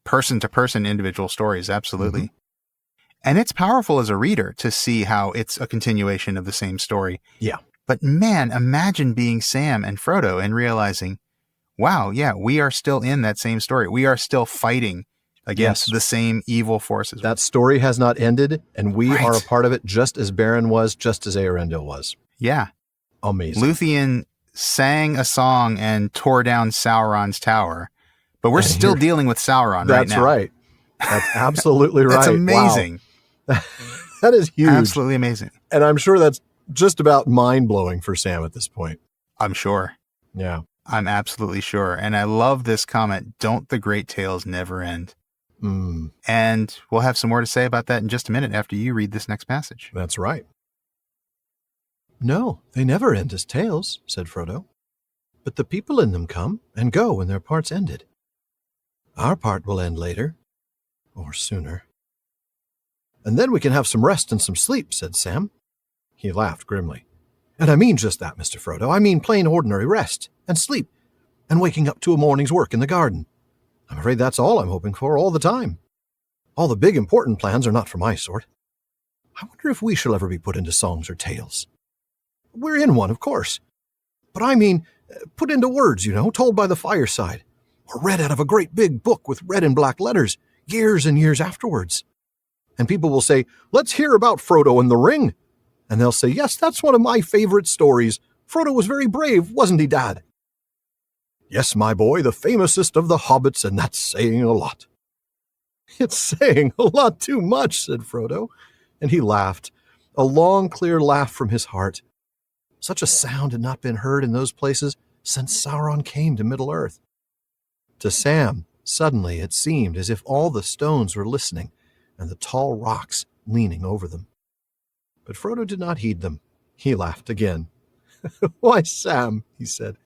person-to-person individual stories. Absolutely. Mm-hmm. And it's powerful as a reader to see how it's a continuation of the same story. Yeah. But man, imagine being Sam and Frodo and realizing, wow, we are still in that same story. We are still fighting against the same evil forces. That story has not ended, and we are a part of it, just as Beren was, just as Eärendil was. Yeah. Amazing. Luthien sang a song and tore down Sauron's tower, but we're still dealing with Sauron right now. That's right. That's absolutely right. That's amazing. Wow. That is huge. Absolutely amazing. And I'm sure that's just about mind-blowing for Sam at this point. I'm sure. Yeah. I'm absolutely sure. And I love this comment, don't the great tales never end? Mm. And we'll have some more to say about that in just a minute after you read this next passage. That's right. No, they never end as tales, said Frodo. But the people in them come and go when their part's ended. Our part will end later, or sooner. And then we can have some rest and some sleep, said Sam. He laughed grimly. And I mean just that, Mr. Frodo. I mean plain ordinary rest and sleep and waking up to a morning's work in the garden. I'm afraid that's all I'm hoping for all the time. All the big important plans are not for my sort. I wonder if we shall ever be put into songs or tales. We're in one, of course. But I mean, put into words, told by the fireside, or read out of a great big book with red and black letters, years and years afterwards. And people will say, let's hear about Frodo and the Ring. And they'll say, yes, that's one of my favorite stories. Frodo was very brave, wasn't he, Dad? Yes, my boy, the famousest of the hobbits, and that's saying a lot. It's saying a lot too much, said Frodo. And he laughed, a long, clear laugh from his heart. Such a sound had not been heard in those places since Sauron came to Middle-earth. To Sam, suddenly it seemed as if all the stones were listening and the tall rocks leaning over them. But Frodo did not heed them. He laughed again. "Why, Sam," he said,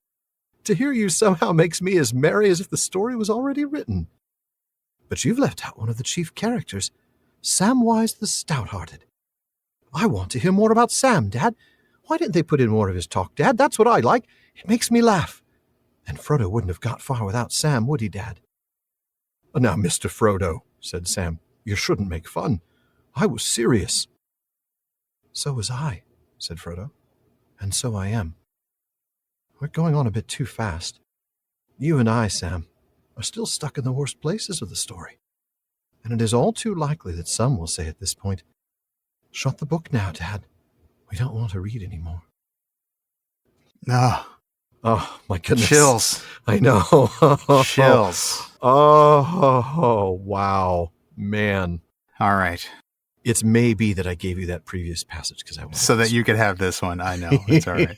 "to hear you somehow makes me as merry as if the story was already written. But you've left out one of the chief characters, Samwise the Stout-Hearted. I want to hear more about Sam, Dad. Why didn't they put in more of his talk, Dad? That's what I like. It makes me laugh. And Frodo wouldn't have got far without Sam, would he, Dad?" "Now, Mr. Frodo," said Sam, "you shouldn't make fun. I was serious." "So was I," said Frodo, "and so I am. We're going on a bit too fast. You and I, Sam, are still stuck in the worst places of the story. And it is all too likely that some will say at this point, 'Shut the book now, Dad. We don't want to read anymore.'" No. Oh, my goodness. Chills. I know. Chills. Oh, wow. Man. All right. It's maybe that I gave you that previous passage because I wanted So that you could have this one. I know. It's all right.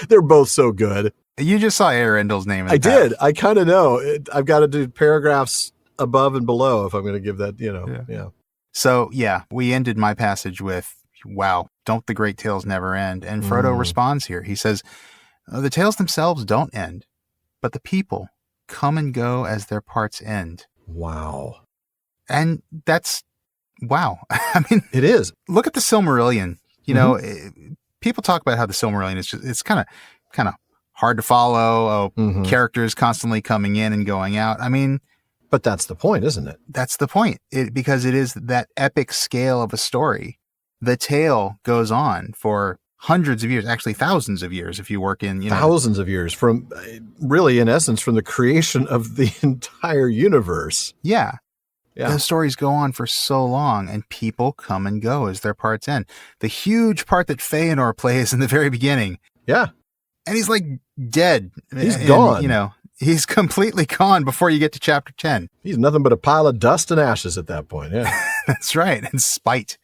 They're both so good. You just saw Arundel's name in the I did. past. I kind of know. I've got to do paragraphs above and below if I'm going to give that, Yeah. So, yeah, we ended my passage with, "Wow, don't the great tales never end?" And Frodo responds here. He says, "The tales themselves don't end, but the people come and go as their parts end." Wow. And that's, wow. I mean, It is. look at the Silmarillion. You know, people talk about how the Silmarillion is just, it's kind of hard to follow. Characters constantly coming in and going out. I mean, But that's the point, isn't it? that's the point. Because it is that epic scale of a story. The tale goes on for hundreds of years, actually thousands of years if you work in, Thousands of years from, really, in essence, from the creation of the entire universe. Yeah. Yeah. Those stories go on for so long and people come and go as their parts end. The huge part that Feanor plays in the very beginning. Yeah. And he's like dead. He's gone. He's completely gone before you get to chapter 10. He's nothing but a pile of dust and ashes at that point. Yeah. That's right. And spite.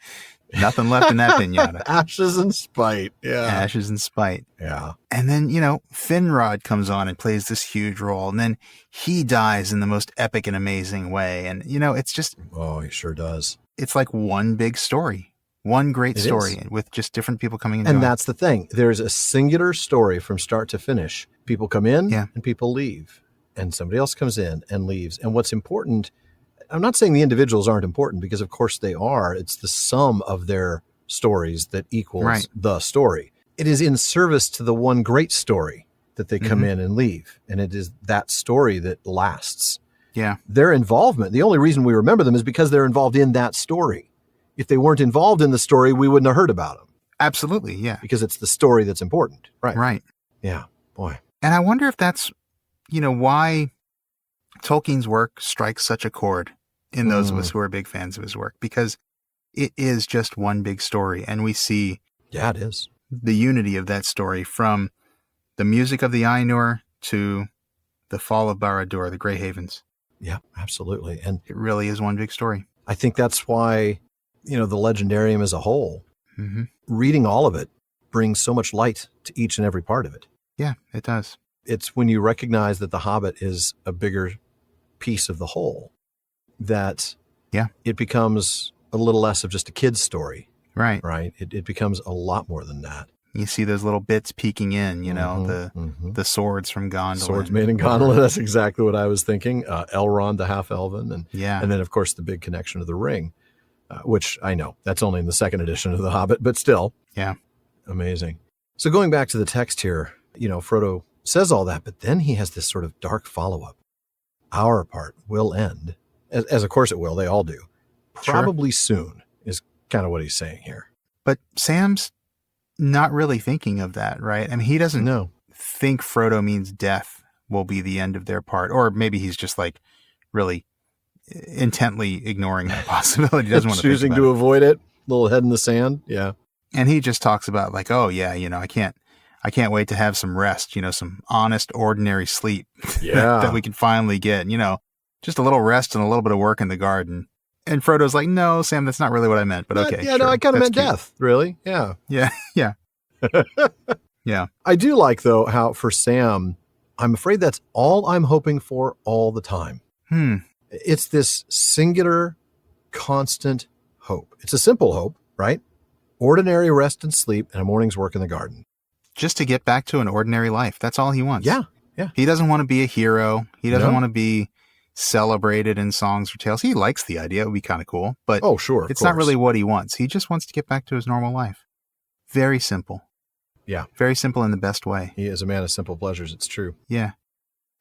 Nothing left in that pinata. Ashes and spite. Yeah. Ashes and spite. Yeah. And then, Finrod comes on and plays this huge role. And then he dies in the most epic and amazing way. And, it's just... Oh, he sure does. It's like one big story. One great story with just different people coming in. And that's the thing. There's a singular story from start to finish. People come in and people leave. And somebody else comes in and leaves. And what's important... I'm not saying the individuals aren't important because, of course, they are. It's the sum of their stories that equals the story. It is in service to the one great story that they come in and leave. And it is that story that lasts. Yeah. Their involvement, the only reason we remember them is because they're involved in that story. If they weren't involved in the story, we wouldn't have heard about them. Absolutely, yeah. Because it's the story that's important. Right. Right. Yeah, boy. And I wonder if that's, why Tolkien's work strikes such a chord in those of us who are big fans of his work, because it is just one big story. And we see it is the unity of that story from the music of the Ainur to the fall of Barad-dûr, the Grey Havens. Yeah, absolutely. And it really is one big story. I think that's why, the Legendarium as a whole, reading all of it brings so much light to each and every part of it. Yeah, it does. It's when you recognize that The Hobbit is a bigger piece of the whole that it becomes a little less of just a kid's story. Right. Right. It becomes a lot more than that. You see those little bits peeking in, the swords from Gondolin. Swords made in Gondolin. That's exactly what I was thinking. Elrond, the half-elven. And then, of course, the big connection to the ring, which I know that's only in the second edition of The Hobbit, but still. Yeah. Amazing. So going back to the text here, Frodo says all that, but then he has this sort of dark follow-up. Our part will end. As of course it will. They all do. Probably soon is kind of what he's saying here. But Sam's not really thinking of that, right? I mean, he doesn't think Frodo means death will be the end of their part. Or maybe he's just like really intently ignoring that possibility. He doesn't want to choosing to avoid it. Little head in the sand. Yeah. And he just talks about like, oh yeah, I can't wait to have some rest, some honest, ordinary sleep that we can finally get, just a little rest and a little bit of work in the garden. And Frodo's like, no, Sam, that's not really what I meant, but okay. Yeah, no, I kind of meant death, really. Yeah. Yeah, yeah. Yeah. I do like, though, how for Sam, I'm afraid that's all I'm hoping for all the time. It's this singular, constant hope. It's a simple hope, right? Ordinary rest and sleep and a morning's work in the garden. Just to get back to an ordinary life. That's all he wants. Yeah. He doesn't want to be a hero. He doesn't No. want to be celebrated in songs or tales. He likes the idea. It would be kind of cool. But Oh, sure. it's not really what he wants. He just wants to get back to his normal life. Very simple. Yeah. Very simple in the best way. He is a man of simple pleasures. It's true. Yeah,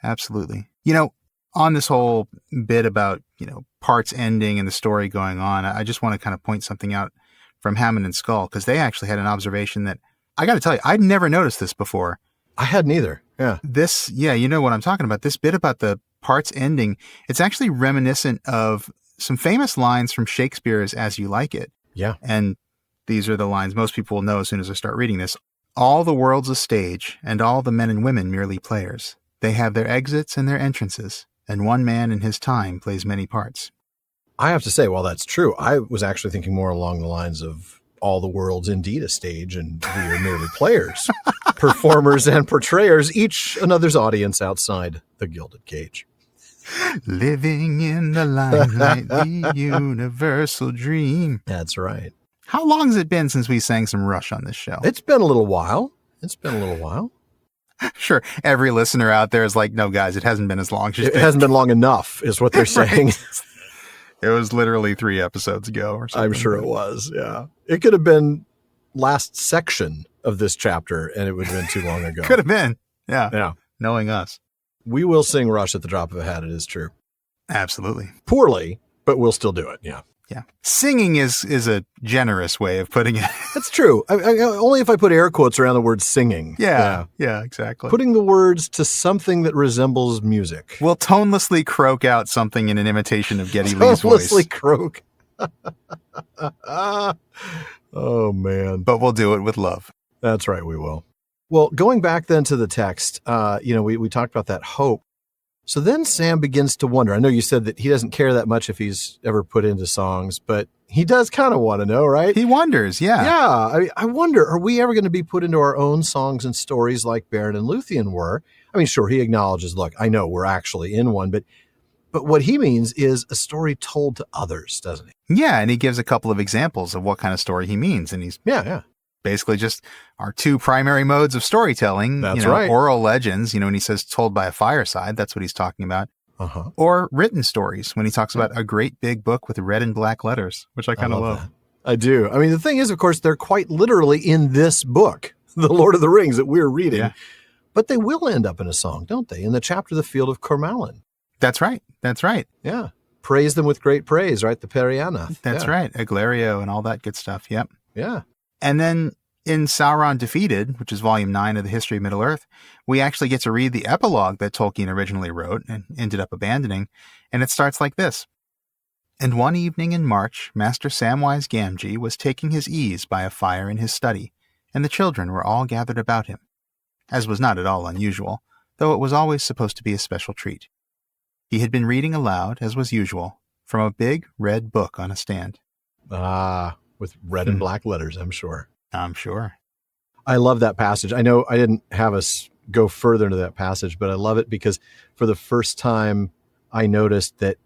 absolutely. You know, on this whole bit about, parts ending and the story going on, I just want to kind of point something out from Hammond and Skull, because they actually had an observation that, I got to tell you, I'd never noticed this before. I hadn't either. Yeah. You know what I'm talking about. This bit about the parts ending, it's actually reminiscent of some famous lines from Shakespeare's As You Like It. Yeah. And these are the lines most people will know as soon as I start reading this. All the world's a stage, and all the men and women merely players. They have their exits and their entrances, and one man in his time plays many parts. I have to say, while that's true, I was actually thinking more along the lines of all the world's indeed a stage, and we are merely players, performers and portrayers, each another's audience outside the gilded cage. Living in the limelight, the universal dream. That's right. How long has it been since we sang some Rush on this show? It's been a little while. Sure. Every listener out there is like, no, guys, it hasn't been as long. It hasn't been long enough, is what they're saying. It was literally 3 episodes ago or something. I'm sure it was, yeah. It could have been last section of this chapter, and it would have been too long ago. Could have been. Yeah. Yeah. Knowing us. We will sing Rush at the drop of a hat, it is true. Absolutely. Poorly, but we'll still do it, yeah. Yeah. Singing is a generous way of putting it. That's true. I only if I put air quotes around the word singing. Yeah, exactly. Putting the words to something that resembles music. We'll tonelessly croak out something in an imitation of Geddy Lee's voice. Tonelessly croak. Oh, man. But we'll do it with love. That's right, we will. Well, going back then to the text, we talked about that hope. So then Sam begins to wonder. I know you said that he doesn't care that much if he's ever put into songs, but he does kind of want to know, right? He wonders, yeah. Yeah. I wonder, are we ever going to be put into our own songs and stories like Beren and Luthien were? I mean, sure, he acknowledges, look, I know we're actually in one, but what he means is a story told to others, doesn't he? Yeah, and he gives a couple of examples of what kind of story he means. And he's basically just our 2 primary modes of storytelling. That's right. Oral legends, when he says told by a fireside, that's what he's talking about. Uh-huh. Or written stories when he talks about a great big book with red and black letters, which I kind of love. That. I do. I mean, the thing is, of course, they're quite literally in this book, The Lord of the Rings, that we're reading. Yeah. But they will end up in a song, don't they? In the chapter, The Field of Cormallen. That's right. Yeah. Praise them with great praise, right? The Perianath. That's right. Aglario and all that good stuff. Yep. Yeah. And then in Sauron Defeated, which is volume 9 of the History of Middle-earth, we actually get to read the epilogue that Tolkien originally wrote and ended up abandoning. And it starts like this. And one evening in March, Master Samwise Gamgee was taking his ease by a fire in his study, and the children were all gathered about him, as was not at all unusual, though it was always supposed to be a special treat. He had been reading aloud, as was usual, from a big red book on a stand. With red and black letters, I'm sure. I'm sure. I love that passage. I know I didn't have us go further into that passage, but I love it because for the first time I noticed that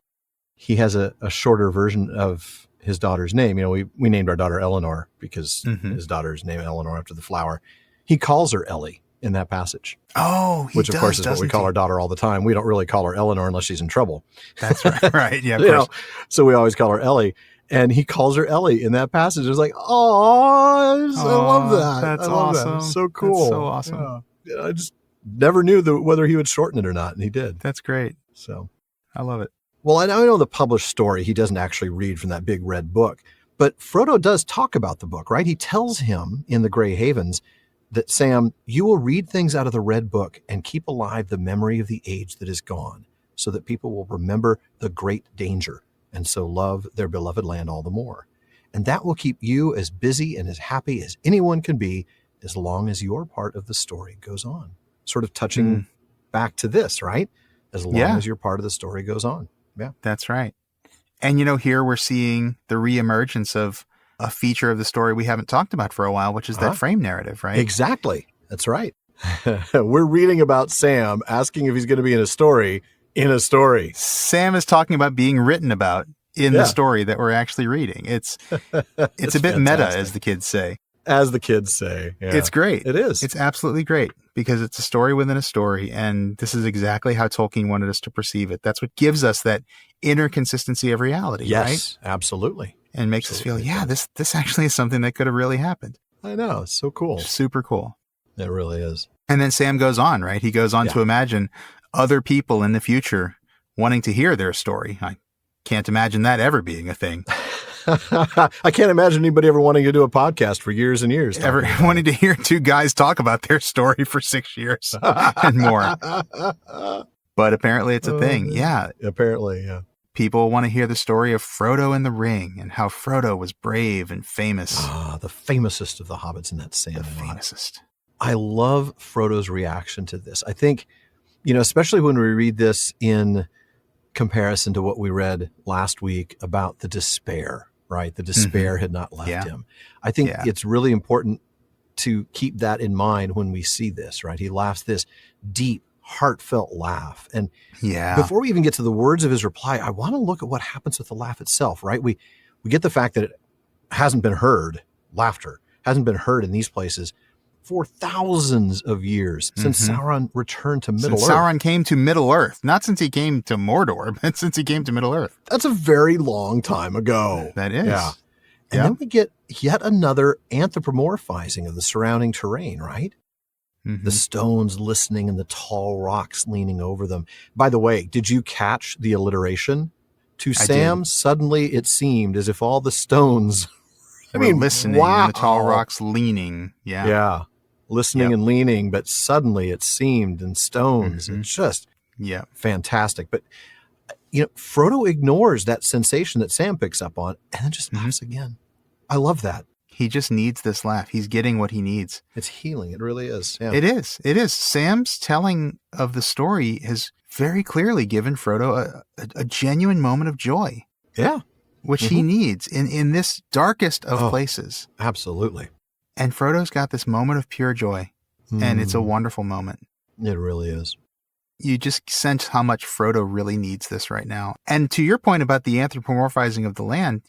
he has a shorter version of his daughter's name. We named our daughter Eleanor because his daughter's named Eleanor after the flower. He calls her Ellie in that passage. Oh, which of course is what we call our daughter all the time. We don't really call her Eleanor unless she's in trouble. That's right. Right. Yeah. Of course. So we always call her Ellie. And he calls her Ellie in that passage. It was like, oh, I love that. That's awesome. That. So cool. That's so awesome. Yeah. I just never knew whether he would shorten it or not, and he did. That's great. So I love it. Well, I know the published story, he doesn't actually read from that big red book, but Frodo does talk about the book, right? He tells him in the Grey Havens that, Sam, you will read things out of the red book and keep alive the memory of the age that is gone, so that people will remember the great danger and so love their beloved land all the more. And that will keep you as busy and as happy as anyone can be as long as your part of the story goes on. Sort of touching back to this, right? As long as your part of the story goes on. Yeah. That's right. And, here we're seeing the reemergence of a feature of the story we haven't talked about for a while, which is that frame narrative, right? Exactly. That's right. We're reading about Sam asking if he's going to be in a story. Sam is talking about being written about in the story that we're actually reading. It's a bit fantastic. Meta, as the kids say. Yeah. It's great. It is. It's absolutely great because it's a story within a story. And this is exactly how Tolkien wanted us to perceive it. That's what gives us that inner consistency of reality. Yes, right? Absolutely. And makes us feel, this actually is something that could have really happened. I know. It's so cool. Super cool. It really is. And then Sam goes on, right? He goes on to imagine other people in the future wanting to hear their story. I can't imagine that ever being a thing. I can't imagine anybody ever wanting to do a podcast for years and years. Ever wanting to hear two guys talk about their story for 6 years and more. But apparently it's a thing. Yeah. Apparently, yeah. People want to hear the story of Frodo and the Ring and how Frodo was brave and famous. The famousest of the hobbits in that sand. The famousest. I love Frodo's reaction to this. I think, especially when we read this in comparison to what we read last week about the despair, right? The despair had not left him. I think it's really important to keep that in mind when we see this, right? He laughs this deep, heartfelt laugh. And before we even get to the words of his reply, I want to look at what happens with the laugh itself, right? We get the fact that it hasn't been heard, laughter hasn't been heard in these places for thousands of years since Sauron returned to Middle-earth. Sauron came to Middle-earth, not since he came to Mordor, but since he came to Middle-earth. That's a very long time ago. That is. Yeah. And then we get yet another anthropomorphizing of the surrounding terrain, right? The stones listening and the tall rocks leaning over them. By the way, did you catch the alliteration? To Sam, suddenly it seemed as if all the stones listening and the tall rocks leaning. Yeah. Listening and leaning, but suddenly it seemed and stones. It's just fantastic. But, Frodo ignores that sensation that Sam picks up on and then just laughs again. I love that. He just needs this laugh. He's getting what he needs. It's healing. It really is. Yeah. It is. It is. Sam's telling of the story has very clearly given Frodo a genuine moment of joy. Yeah. Which he needs in this darkest of places. Absolutely. And Frodo's got this moment of pure joy. And it's a wonderful moment. It really is. You just sense how much Frodo really needs this right now. And to your point about the anthropomorphizing of the land,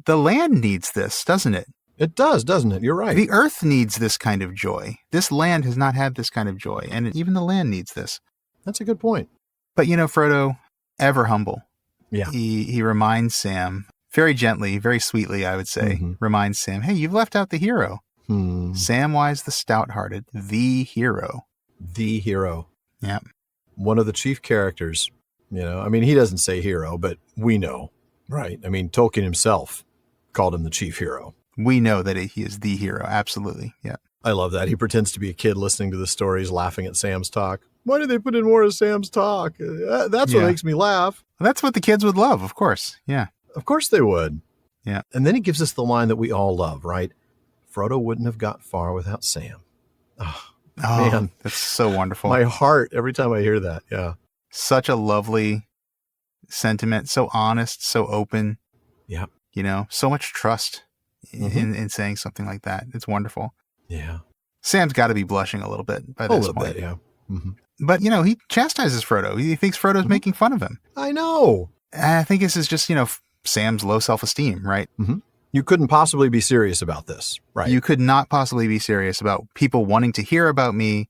the land needs this, doesn't it? It does, doesn't it? You're right. The earth needs this kind of joy. This land has not had this kind of joy. And even the land needs this. That's a good point. But, Frodo, ever humble. Yeah. He reminds Sam, very gently, very sweetly, I would say, reminds Sam, hey, you've left out the hero. Samwise the Stout-Hearted, the hero. The hero. Yeah. One of the chief characters, he doesn't say hero, but we know, right? Tolkien himself called him the chief hero. We know that he is the hero. Absolutely. Yeah. I love that. He pretends to be a kid listening to the stories, laughing at Sam's talk. Why did they put in more of Sam's talk? That's what makes me laugh. That's what the kids would love, of course. Yeah. Of course they would. Yeah. And then he gives us the line that we all love, right? Frodo wouldn't have got far without Sam. Oh, man. That's so wonderful. My heart, every time I hear that. Yeah. Such a lovely sentiment. So honest, so open. Yeah. So much trust in saying something like that. It's wonderful. Yeah. Sam's got to be blushing a little bit by this point. A little bit, yeah. But, he chastises Frodo. He thinks Frodo's making fun of him. I know. And I think this is just, Sam's low self-esteem, right? You couldn't possibly be serious about this, right? You could not possibly be serious about people wanting to hear about me,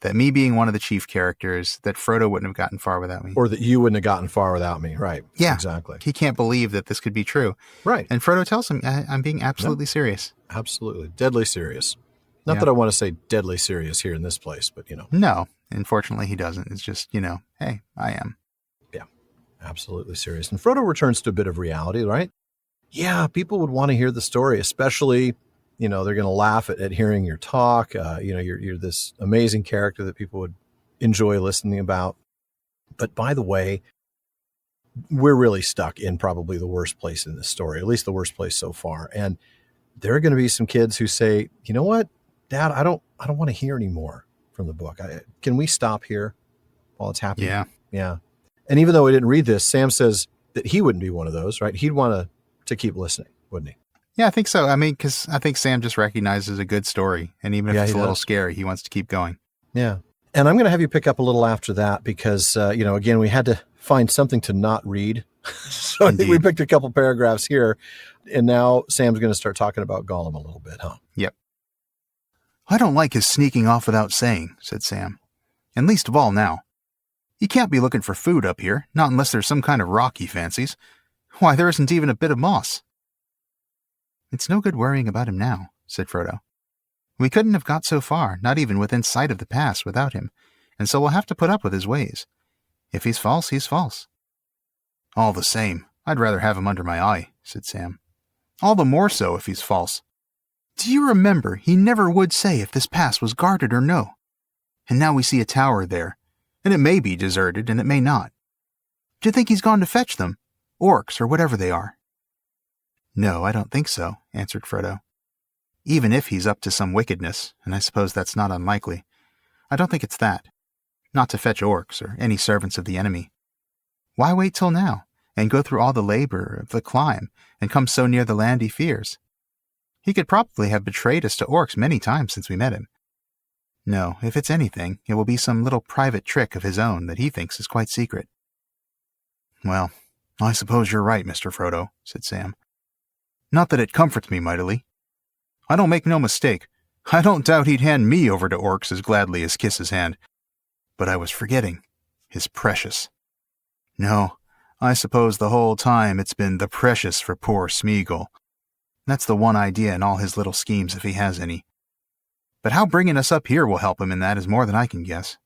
that me being one of the chief characters, that Frodo wouldn't have gotten far without me. Or that you wouldn't have gotten far without me, right? Yeah. Exactly. He can't believe that this could be true. Right. And Frodo tells him, I'm being absolutely serious. Absolutely. Deadly serious. Not that I want to say deadly serious here in this place, but, No. Unfortunately, he doesn't. It's just, hey, I am. Yeah, absolutely serious. And Frodo returns to a bit of reality, right? Yeah, people would want to hear the story, especially, they're going to laugh at hearing your talk. You're this amazing character that people would enjoy listening about. But by the way, we're really stuck in probably the worst place in this story, at least the worst place so far. And there are going to be some kids who say, you know what, Dad, I don't want to hear anymore from the book. Can we stop here while it's happening? Yeah. And even though we didn't read this, Sam says that he wouldn't be one of those, right? He'd want to keep listening, wouldn't he? Yeah, I think so. I mean, because I think Sam just recognizes a good story. And even if it's a little scary, he wants to keep going. Yeah. And I'm going to have you pick up a little after that because, again, we had to find something to not read. So I think we picked a couple paragraphs here. And now Sam's going to start talking about Gollum a little bit, huh? Yep. I don't like his sneaking off without saying, said Sam. And least of all now. He can't be looking for food up here, not unless there's some kind of rock he fancies. Why, there isn't even a bit of moss. It's no good worrying about him now, said Frodo. We couldn't have got so far, not even within sight of the pass, without him, and so we'll have to put up with his ways. If he's false, he's false. All the same, I'd rather have him under my eye, said Sam. All the more so if he's false. Do you remember he never would say if this pass was guarded or no? And now we see a tower there, and it may be deserted and it may not. Do you think he's gone to fetch them? Orcs or whatever they are? No, I don't think so, answered Frodo. Even if he's up to some wickedness, and I suppose that's not unlikely, I don't think it's that. Not to fetch orcs or any servants of the enemy. Why wait till now, and go through all the labor of the climb, and come so near the land he fears? He could probably have betrayed us to orcs many times since we met him. No, if it's anything, it will be some little private trick of his own that he thinks is quite secret. Well, I suppose you're right, Mr. Frodo, said Sam. Not that it comforts me mightily. I don't make no mistake. I don't doubt he'd hand me over to orcs as gladly as kiss his hand. But I was forgetting. His precious. No, I suppose the whole time it's been the precious for poor Smeagol. That's the one idea in all his little schemes if he has any. But how bringing us up here will help him in that is more than I can guess.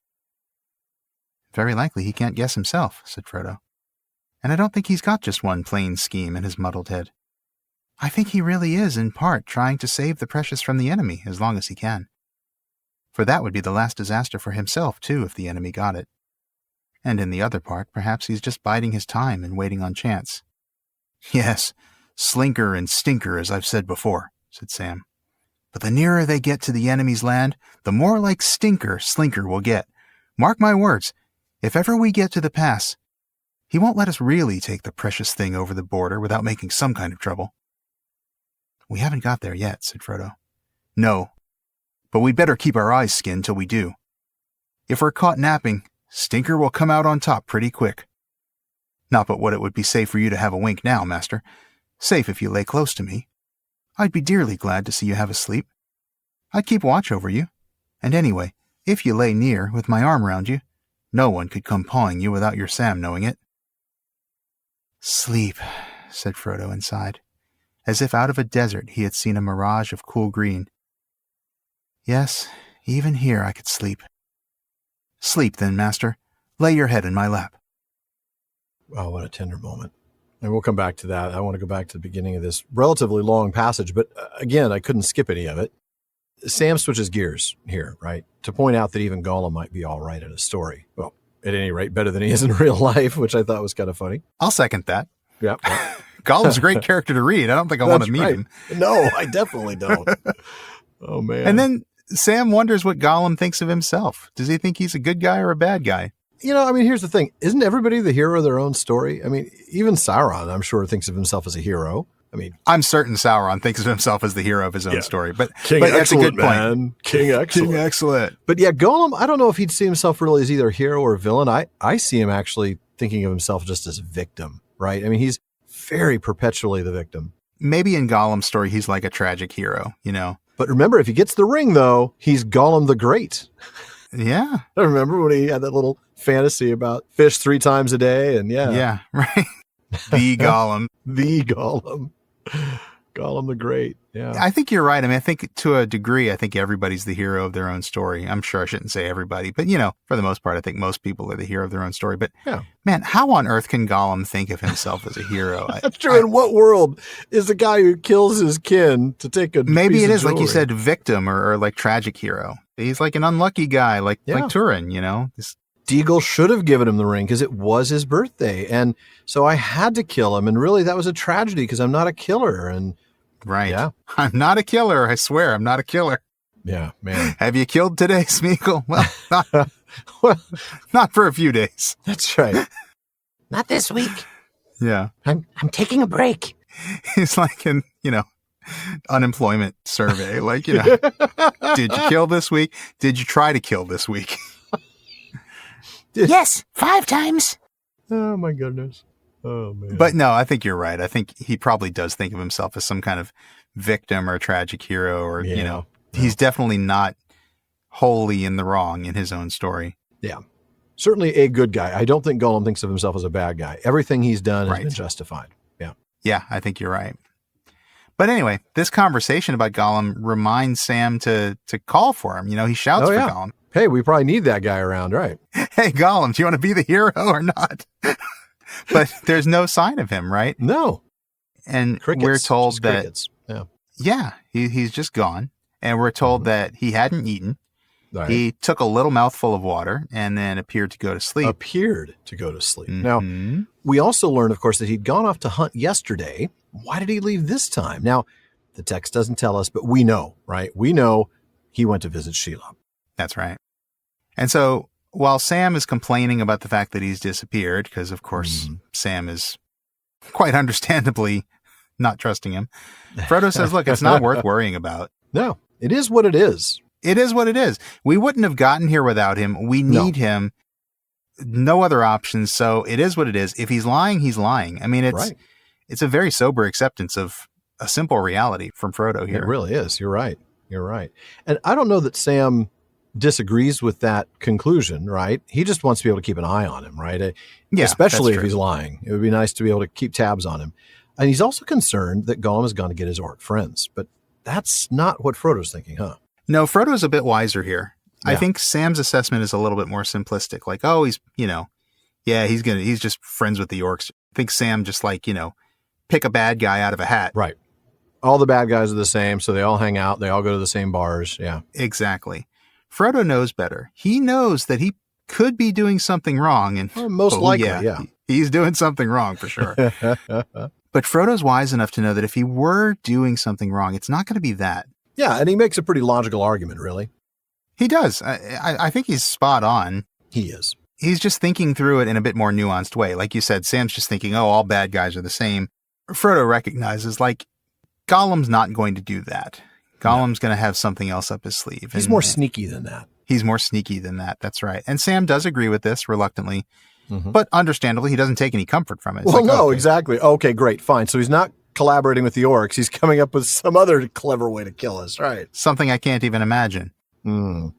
Very likely he can't guess himself, said Frodo. And I don't think he's got just one plain scheme in his muddled head. I think he really is, in part, trying to save the precious from the enemy as long as he can. For that would be the last disaster for himself, too, if the enemy got it. And in the other part, perhaps he's just biding his time and waiting on chance. Yes, slinker and stinker, as I've said before, said Sam. But the nearer they get to the enemy's land, the more like stinker Slinker will get. Mark my words, if ever we get to the pass, he won't let us really take the precious thing over the border without making some kind of trouble. We haven't got there yet, said Frodo. No, but we'd better keep our eyes skinned till we do. If we're caught napping, Stinker will come out on top pretty quick. Not but what it would be safe for you to have a wink now, master. Safe if you lay close to me. I'd be dearly glad to see you have a sleep. I'd keep watch over you. And anyway, if you lay near, with my arm round you, no one could come pawing you without your Sam knowing it. Sleep, said Frodo and sighed. As if out of a desert he had seen a mirage of cool green. Yes, even here I could sleep. Sleep then, master. Lay your head in my lap. Oh, what a tender moment. And we'll come back to that. I want to go back to the beginning of this relatively long passage, but again, I couldn't skip any of it. Sam switches gears here, right? To point out that even Gollum might be all right in a story. Well, at any rate, better than he is in real life, which I thought was kind of funny. I'll second that. Yep. Gollum's a great character to read. I don't think I want to meet him. No, I definitely don't. Oh, man. And then Sam wonders what Gollum thinks of himself. Does he think he's a good guy or a bad guy? You know, I mean, here's the thing. Isn't everybody the hero of their own story? I mean, even Sauron, I'm sure, thinks of himself as a hero. I mean, I'm certain Sauron thinks of himself as the hero of his own story, but King that's a good man. point. King Excellent. King Excellent. But yeah, Gollum, I don't know if he'd see himself really as either hero or villain. I see him actually thinking of himself just as a victim, right? I mean, he's very perpetually the victim. Maybe in Gollum's story, he's like a tragic hero, you know? But remember, if he gets the ring, though, he's Gollum the Great. Yeah. I remember when he had that little fantasy about fish 3 times a day, and Yeah, right. The Gollum. The Gollum. Gollum the Great. Yeah. I think you're right. I mean, I think to a degree, I think everybody's the hero of their own story. I'm sure I shouldn't say everybody, but you know, for the most part, I think most people are the hero of their own story. But man, how on earth can Gollum think of himself as a hero? That's true. In what world is the guy who kills his kin to take a maybe piece it of is like you jewelry? said, victim or like tragic hero. He's like an unlucky guy, like Turin, you know? Deagle should have given him the ring because it was his birthday. And so I had to kill him. And really, that was a tragedy because I'm not a killer. And right. Yeah. I'm not a killer. I swear, I'm not a killer. Yeah, man. Have you killed today, Smeagol? Well, not for a few days. That's right. Not this week. Yeah. I'm taking a break. He's like in, you know, unemployment survey. Like, did you kill this week? Did you try to kill this week? Yes, 5 times. Oh, my goodness. Oh, man. But no, I think you're right. I think he probably does think of himself as some kind of victim or tragic hero, or, he's definitely not wholly in the wrong in his own story. Yeah. Certainly a good guy. I don't think Gollum thinks of himself as a bad guy. Everything he's done has been justified. Yeah. Yeah, I think you're right. But anyway, this conversation about Gollum reminds Sam to call for him. He shouts for Gollum. Hey, we probably need that guy around, right? Hey, Gollum, do you want to be the hero or not? But there's no sign of him, right? No. And crickets, we're told that, crickets. he's just gone. And we're told that he hadn't eaten. Right. He took a little mouthful of water and then appeared to go to sleep. Mm-hmm. Now, we also learned, of course, that he'd gone off to hunt yesterday. Why did he leave this time? Now, the text doesn't tell us, but we know, right? We know he went to visit Sheila. That's right. And so while Sam is complaining about the fact that he's disappeared, because, of course, Sam is quite understandably not trusting him, Frodo says, look, it's not worth worrying about. No, it is what it is. It is what it is. We wouldn't have gotten here without him. We need him. No other options. So it is what it is. If he's lying, he's lying. I mean, it's a very sober acceptance of a simple reality from Frodo here. It really is. You're right. And I don't know that Sam disagrees with that conclusion, right? He just wants to be able to keep an eye on him, right? Especially if he's lying. It would be nice to be able to keep tabs on him. And he's also concerned that Gollum has gone to get his orc friends. But that's not what Frodo's thinking, huh? No, Frodo's a bit wiser here. Yeah. I think Sam's assessment is a little bit more simplistic. Like, oh, he's just friends with the orcs. I think Sam just pick a bad guy out of a hat. Right. All the bad guys are the same, so they all hang out. They all go to the same bars. Yeah. Exactly. Frodo knows better. He knows that he could be doing something wrong. And most likely, he's doing something wrong for sure. But Frodo's wise enough to know that if he were doing something wrong, it's not going to be that. Yeah, and he makes a pretty logical argument, really. He does. I think he's spot on. He is. He's just thinking through it in a bit more nuanced way. Like you said, Sam's just thinking, oh, all bad guys are the same. Frodo recognizes, Gollum's not going to do that. Gollum's going to have something else up his sleeve. He's more sneaky than that. He's more sneaky than that. That's right. And Sam does agree with this reluctantly, but understandably, he doesn't take any comfort from it. It's exactly. Okay, great, fine. So he's not collaborating with the orcs. He's coming up with some other clever way to kill us, right? Something I can't even imagine. And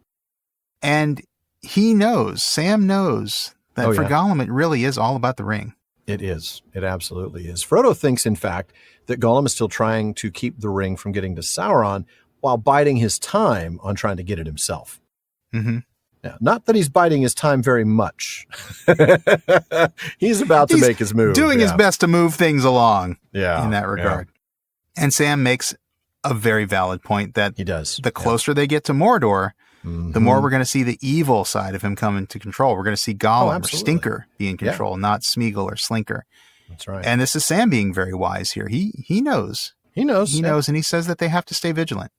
Sam knows that for Gollum, it really is all about the ring. It is. It absolutely is. Frodo thinks, in fact, that Gollum is still trying to keep the ring from getting to Sauron while biding his time on trying to get it himself. Yeah, not that he's biding his time very much. He's about to make his move. Doing his best to move things along in that regard. Yeah. And Sam makes a very valid point that he does. The closer they get to Mordor, the more we're going to see the evil side of him come into control. We're going to see Gollum or Stinker be in control, not Smeagol or Slinker. That's right. And this is Sam being very wise here. He knows. He knows, and he says that they have to stay vigilant.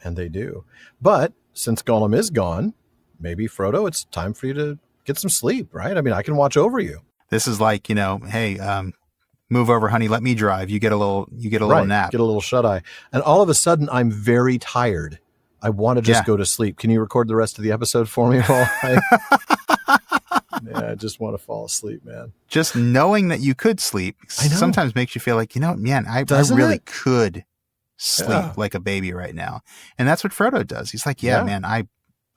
And they do. But since Gollum is gone, maybe, Frodo, it's time for you to get some sleep, right? I mean, I can watch over you. This is like, hey, move over, honey, let me drive. You get a little nap. Get a little shut-eye. And all of a sudden, I'm very tired. I want to just go to sleep. Can you record the rest of the episode for me, Paul? I just want to fall asleep, man. Just knowing that you could sleep sometimes makes you feel like, man, I really could sleep like a baby right now. And that's what Frodo does. He's like, man,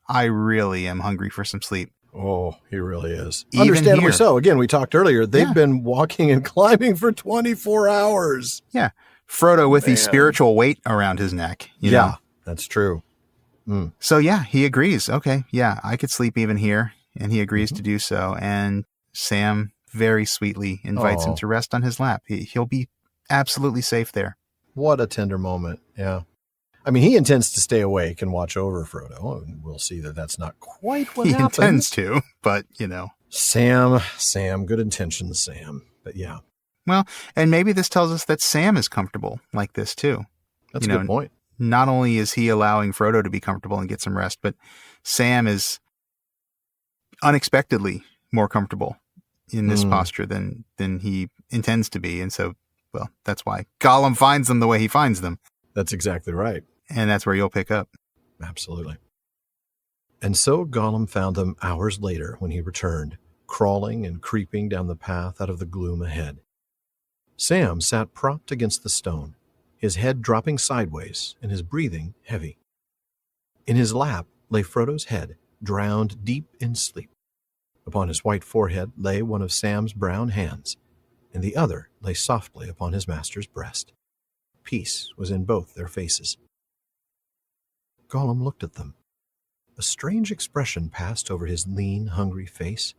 I really am hungry for some sleep. Oh, he really is. Understandably so. Again, we talked earlier. They've been walking and climbing for 24 hours. Yeah. Frodo with the spiritual weight around his neck. You know? That's true. So, he agrees. Okay, I could sleep even here. And he agrees to do so. And Sam very sweetly invites him to rest on his lap. He'll be absolutely safe there. What a tender moment. Yeah. I mean, he intends to stay awake and watch over Frodo. And we'll see that that's not quite what happens. He intends to, but, Sam, good intentions, Sam. But yeah. Well, and maybe this tells us that Sam is comfortable like this too. That's a good point. Not only is he allowing Frodo to be comfortable and get some rest, but Sam is unexpectedly more comfortable in this posture than he intends to be. And so, that's why Gollum finds them the way he finds them. That's exactly right. And that's where you'll pick up. Absolutely. And so Gollum found them hours later when he returned, crawling and creeping down the path out of the gloom ahead. Sam sat propped against the stone, his head dropping sideways and his breathing heavy. In his lap lay Frodo's head, drowned deep in sleep. Upon his white forehead lay one of Sam's brown hands, and the other lay softly upon his master's breast. Peace was in both their faces. Gollum looked at them. A strange expression passed over his lean, hungry face.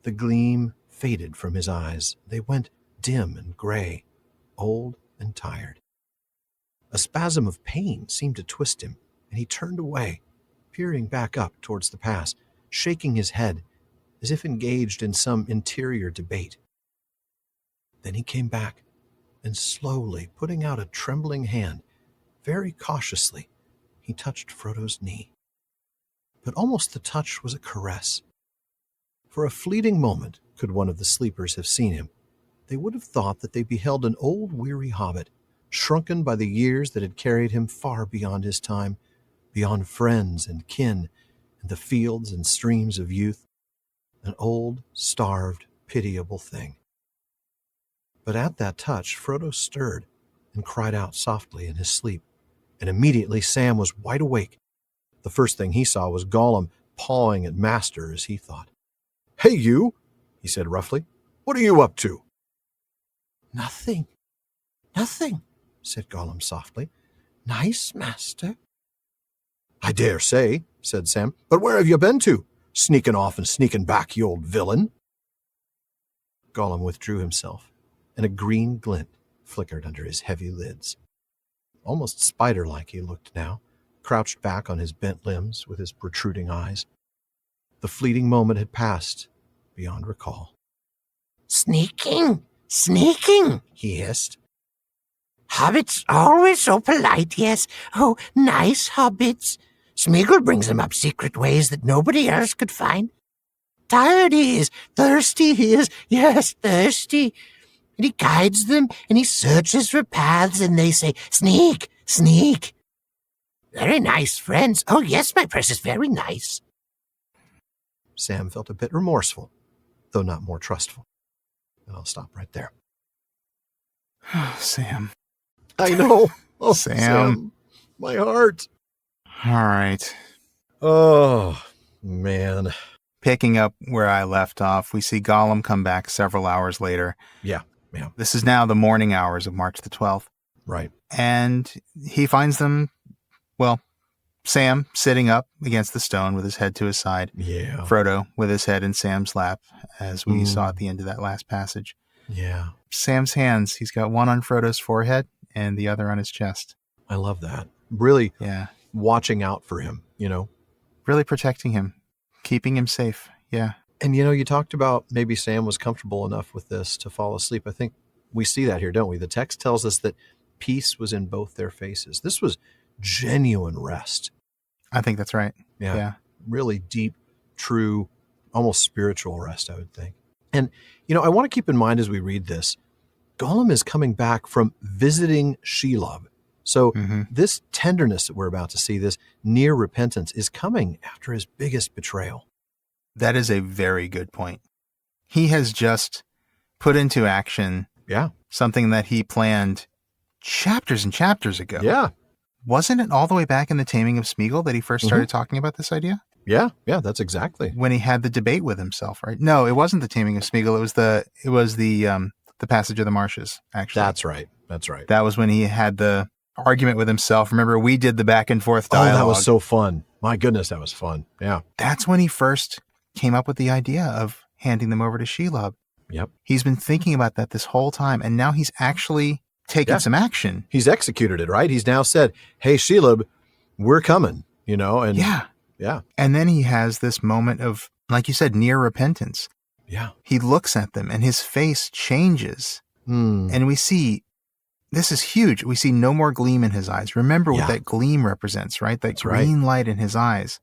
The gleam faded from his eyes. They went dim and gray, old and tired. A spasm of pain seemed to twist him, and he turned away, peering back up towards the pass, shaking his head, as if engaged in some interior debate. Then he came back, and slowly, putting out a trembling hand, very cautiously, he touched Frodo's knee. But almost the touch was a caress. For a fleeting moment, could one of the sleepers have seen him, they would have thought that they beheld an old weary hobbit, shrunken by the years that had carried him far beyond his time, beyond friends and kin, and the fields and streams of youth, an old, starved, pitiable thing. But at that touch, Frodo stirred and cried out softly in his sleep, and immediately Sam was wide awake. The first thing he saw was Gollum pawing at Master, as he thought. "Hey, you," he said roughly. "What are you up to?" "Nothing, nothing," said Gollum softly. "Nice, Master." "I dare say," said Sam. "But where have you been to? Sneaking off and sneaking back, you old villain." Gollum withdrew himself, and a green glint flickered under his heavy lids. Almost spider-like he looked now, crouched back on his bent limbs with his protruding eyes. The fleeting moment had passed beyond recall. "Sneaking, sneaking," he hissed. "Hobbits always so polite, yes. Oh, nice hobbits. Smeagol brings them up secret ways that nobody else could find. Tired he is, thirsty he is, yes, thirsty. And he guides them, and he searches for paths, and they say, 'Sneak, sneak.' Very nice friends. Oh, yes, my precious, very nice." Sam felt a bit remorseful, though not more trustful. And I'll stop right there. Sam. I know. Oh, Sam. My heart. All right. Oh, man. Picking up where I left off, we see Gollum come back several hours later. Yeah. This is now the morning hours of March the 12th. Right. And he finds them, well, Sam sitting up against the stone with his head to his side. Yeah. Frodo with his head in Sam's lap, as we saw at the end of that last passage. Yeah. Sam's hands, he's got one on Frodo's forehead and the other on his chest. I love that. Really Yeah. watching out for him, you know. Really protecting him, keeping him safe. Yeah. And, you know, you talked about maybe Sam was comfortable enough with this to fall asleep. I think we see that here, don't we? The text tells us that peace was in both their faces. This was genuine rest. I think that's right. Yeah. Really deep, true, almost spiritual rest, I would think. And, you know, I want to keep in mind as we read this, Gollum is coming back from visiting Shelob. So this tenderness that we're about to see, this near repentance, is coming after his biggest betrayal. That is a very good point. He has just put into action something that he planned chapters and chapters ago. Yeah. Wasn't it all the way back in The Taming of Smeagol that he first started talking about this idea? Yeah, that's exactly. When he had the debate with himself, right? No, it wasn't The Taming of Smeagol. It was the Passage of the Marshes, actually. That's right. That was when he had the argument with himself. Remember, we did the back and forth dialogue. Oh, that was so fun. My goodness, that was fun. Yeah. That's when he first came up with the idea of handing them over to Shelob. Yep. He's been thinking about that this whole time, and now he's actually taken some action. He's executed it, right? He's now said, "Hey, Shelob, we're coming," you know? And yeah. And then he has this moment of, like you said, near repentance. Yeah. He looks at them and his face changes. And we see, this is huge. We see no more gleam in his eyes. Remember what that gleam represents, right? That green light in his eyes.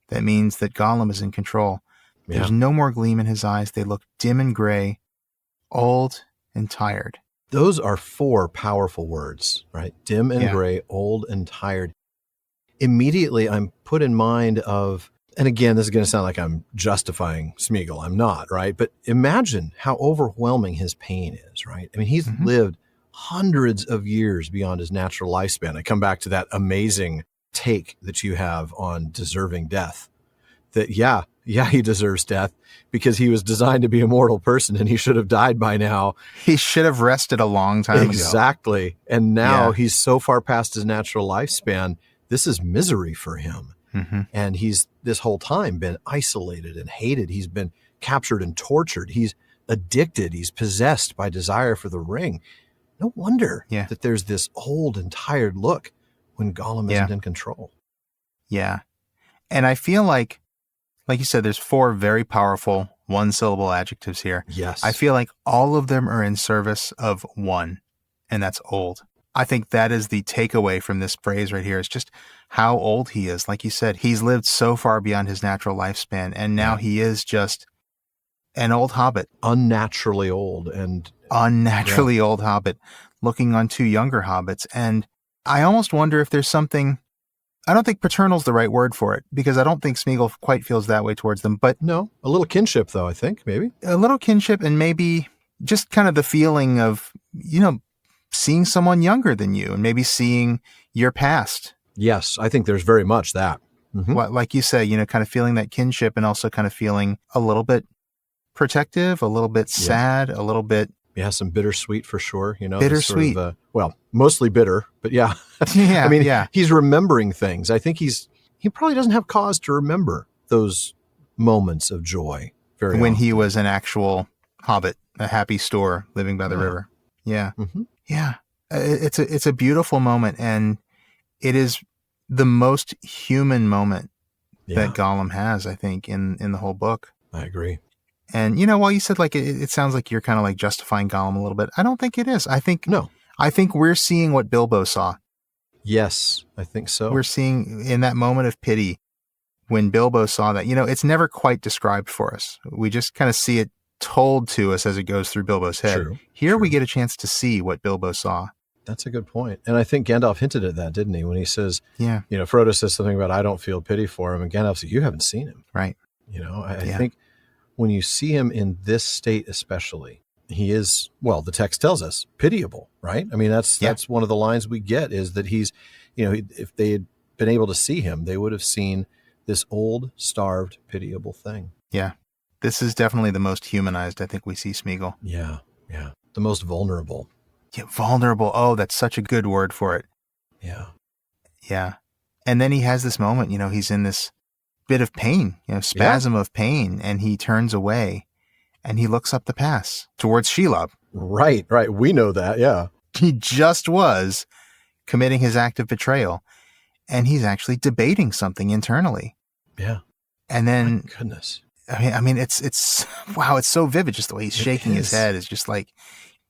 That means that Gollum is in control. There's no more gleam in his eyes. They look dim and gray, old and tired. Those are 4 powerful words, right? Dim and gray, old and tired. Immediately, I'm put in mind of, and again, this is going to sound like I'm justifying Smeagol. I'm not, right? But imagine how overwhelming his pain is, right? I mean, he's lived hundreds of years beyond his natural lifespan. I come back to that amazing take that you have on deserving death. That, he deserves death because he was designed to be a mortal person and he should have died by now. He should have rested a long time ago. Exactly. And now he's so far past his natural lifespan. This is misery for him. And he's this whole time been isolated and hated. He's been captured and tortured. He's addicted. He's possessed by desire for the ring. No wonder that there's this old and tired look when Gollum isn't in control. Yeah. And I feel like you said, there's 4 very powerful one-syllable adjectives here. Yes. I feel like all of them are in service of one, and that's old. I think that is the takeaway from this phrase right here, is just how old he is. Like you said, he's lived so far beyond his natural lifespan, and now he is just an old hobbit. Unnaturally old old hobbit looking on 2 younger hobbits. And I almost wonder if there's something, I don't think paternal's the right word for it, because I don't think Smeagol quite feels that way towards them. But no, a little kinship, though, I think, maybe. A little kinship, and maybe just kind of the feeling of, seeing someone younger than you and maybe seeing your past. Yes, I think there's very much that. Like you say, kind of feeling that kinship, and also kind of feeling a little bit protective, a little bit sad, a little bit. Yeah, some bittersweet for sure. Bittersweet. Sort of, mostly bitter, but yeah. Yeah. I mean, he's remembering things. I think he probably doesn't have cause to remember those moments of joy very when often. He was an actual hobbit, a happy store living by the river. Yeah. Yeah. It's a beautiful moment, and it is the most human moment that Gollum has, I think, in the whole book. I agree. And, while you said, like, it sounds like you're kind of like justifying Gollum a little bit, I don't think it is. I think we're seeing what Bilbo saw. Yes, I think so. We're seeing in that moment of pity when Bilbo saw that, it's never quite described for us. We just kind of see it told to us as it goes through Bilbo's head. Here we get a chance to see what Bilbo saw. That's a good point. And I think Gandalf hinted at that, didn't he? When he says, Frodo says something about, I don't feel pity for him. And Gandalf said, you haven't seen him. Right. I think when you see him in this state, especially, he is, the text tells us, pitiable, right? I mean, that's one of the lines we get, is that he's, if they had been able to see him, they would have seen this old, starved, pitiable thing. Yeah. This is definitely the most humanized I think we see Smeagol. Yeah. Yeah. The most vulnerable. Yeah, vulnerable. Oh, that's such a good word for it. Yeah. Yeah. And then he has this moment, he's in this bit of pain, spasm of pain, and he turns away and he looks up the pass towards Shelob. Right. We know that. Yeah. He just was committing his act of betrayal, and he's actually debating something internally. Yeah. And then, my goodness. I mean, it's wow, it's so vivid. Just the way he's shaking his head is just like,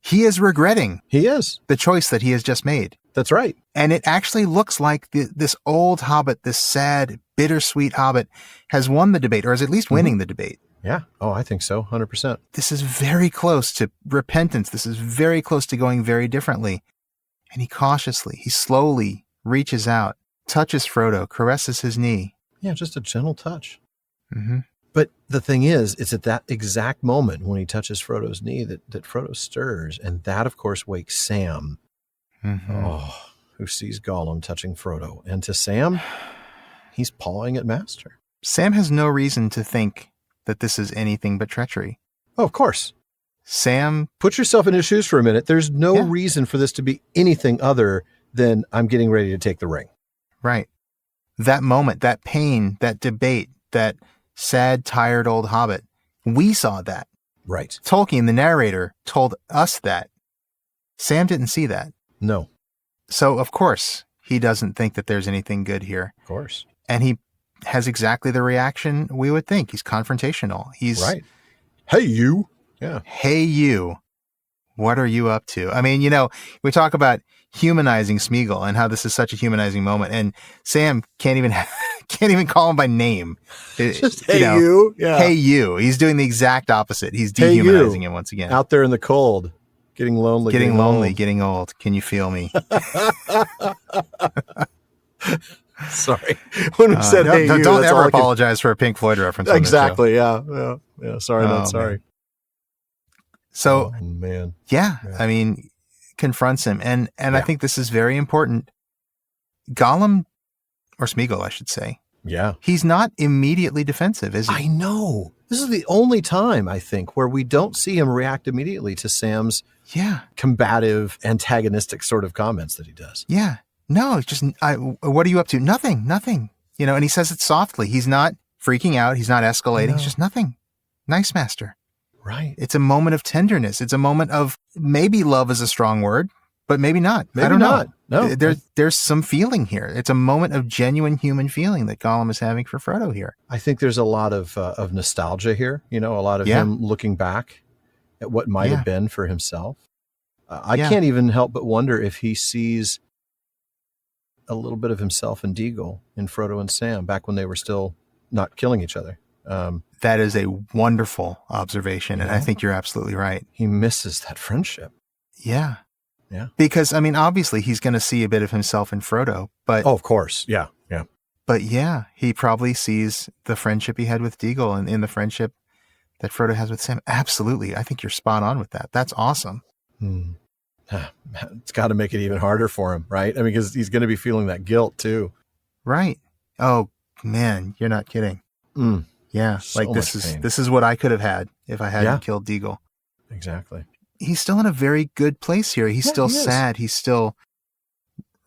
he is regretting. He is. The choice that he has just made. That's right. And it actually looks like this old hobbit, this sad, bittersweet hobbit, has won the debate, or is at least winning the debate. Yeah. Oh, I think so. 100%. This is very close to repentance. This is very close to going very differently. And he slowly reaches out, touches Frodo, caresses his knee. Yeah, just a gentle touch. Mm-hmm. But the thing is, it's at that exact moment when he touches Frodo's knee that Frodo stirs. And that, of course, wakes Sam, who sees Gollum touching Frodo. And to Sam, he's pawing at Master. Sam has no reason to think that this is anything but treachery. Oh, of course. Sam... Put yourself in his shoes for a minute. There's no reason for this to be anything other than I'm getting ready to take the ring. Right. That moment, that pain, that debate, that sad, tired old hobbit, we saw that. Right. Tolkien, the narrator, told us that. Sam didn't see that. No. So, of course, he doesn't think that there's anything good here. Of course. And he has exactly the reaction we would think. He's confrontational. He's right. Hey, you. Yeah. Hey, you. What are you up to? I mean, we talk about humanizing Smeagol and how this is such a humanizing moment, and Sam can't even call him by name. Just hey, you. Yeah. Hey, you. He's doing the exact opposite. He's dehumanizing him once again. Out there in the cold, Getting lonely. Getting lonely, old. getting old. Can you feel me? Sorry. When we said, hey, you, don't that's ever all I can- apologize for a Pink Floyd reference. Exactly. Yeah. Sorry, Oh, not sorry. man. So, Oh, man. yeah, I mean, confronts him. And I think this is very important. Gollum, or Smeagol, I should say. Yeah. He's not immediately defensive, is he? I know. This is the only time, I think, where we don't see him react immediately to Sam's combative, antagonistic sort of comments that he does. Yeah. No, it's just, what are you up to? Nothing. You know, and he says it softly. He's not freaking out. He's not escalating. It's just nothing. Nice, master. Right. It's a moment of tenderness. It's a moment of, maybe love is a strong word, but maybe not. Maybe I don't not. know. No. There's some feeling here. It's a moment of genuine human feeling that Gollum is having for Frodo here. I think there's a lot of nostalgia here, you know, a lot of him looking back at what might have been for himself. I can't even help but wonder if he sees a little bit of himself in Deagle, in Frodo and Sam, back when they were still not killing each other. That is a wonderful observation, and I think you're absolutely right. He misses that friendship. Yeah. Yeah. Because, I mean, obviously he's going to see a bit of himself in Frodo, but... Oh, of course. Yeah. But yeah, he probably sees the friendship he had with Deagle and in the friendship that Frodo has with Sam. Absolutely. I think you're spot on with that. That's awesome. It's got to make it even harder for him, right? I mean, because he's going to be feeling that guilt too. Right. Oh, man, you're not kidding. Yeah. So like much this is what I could have had if I hadn't killed Deagle. Exactly. He's still in a very good place here. He's still sad. He's still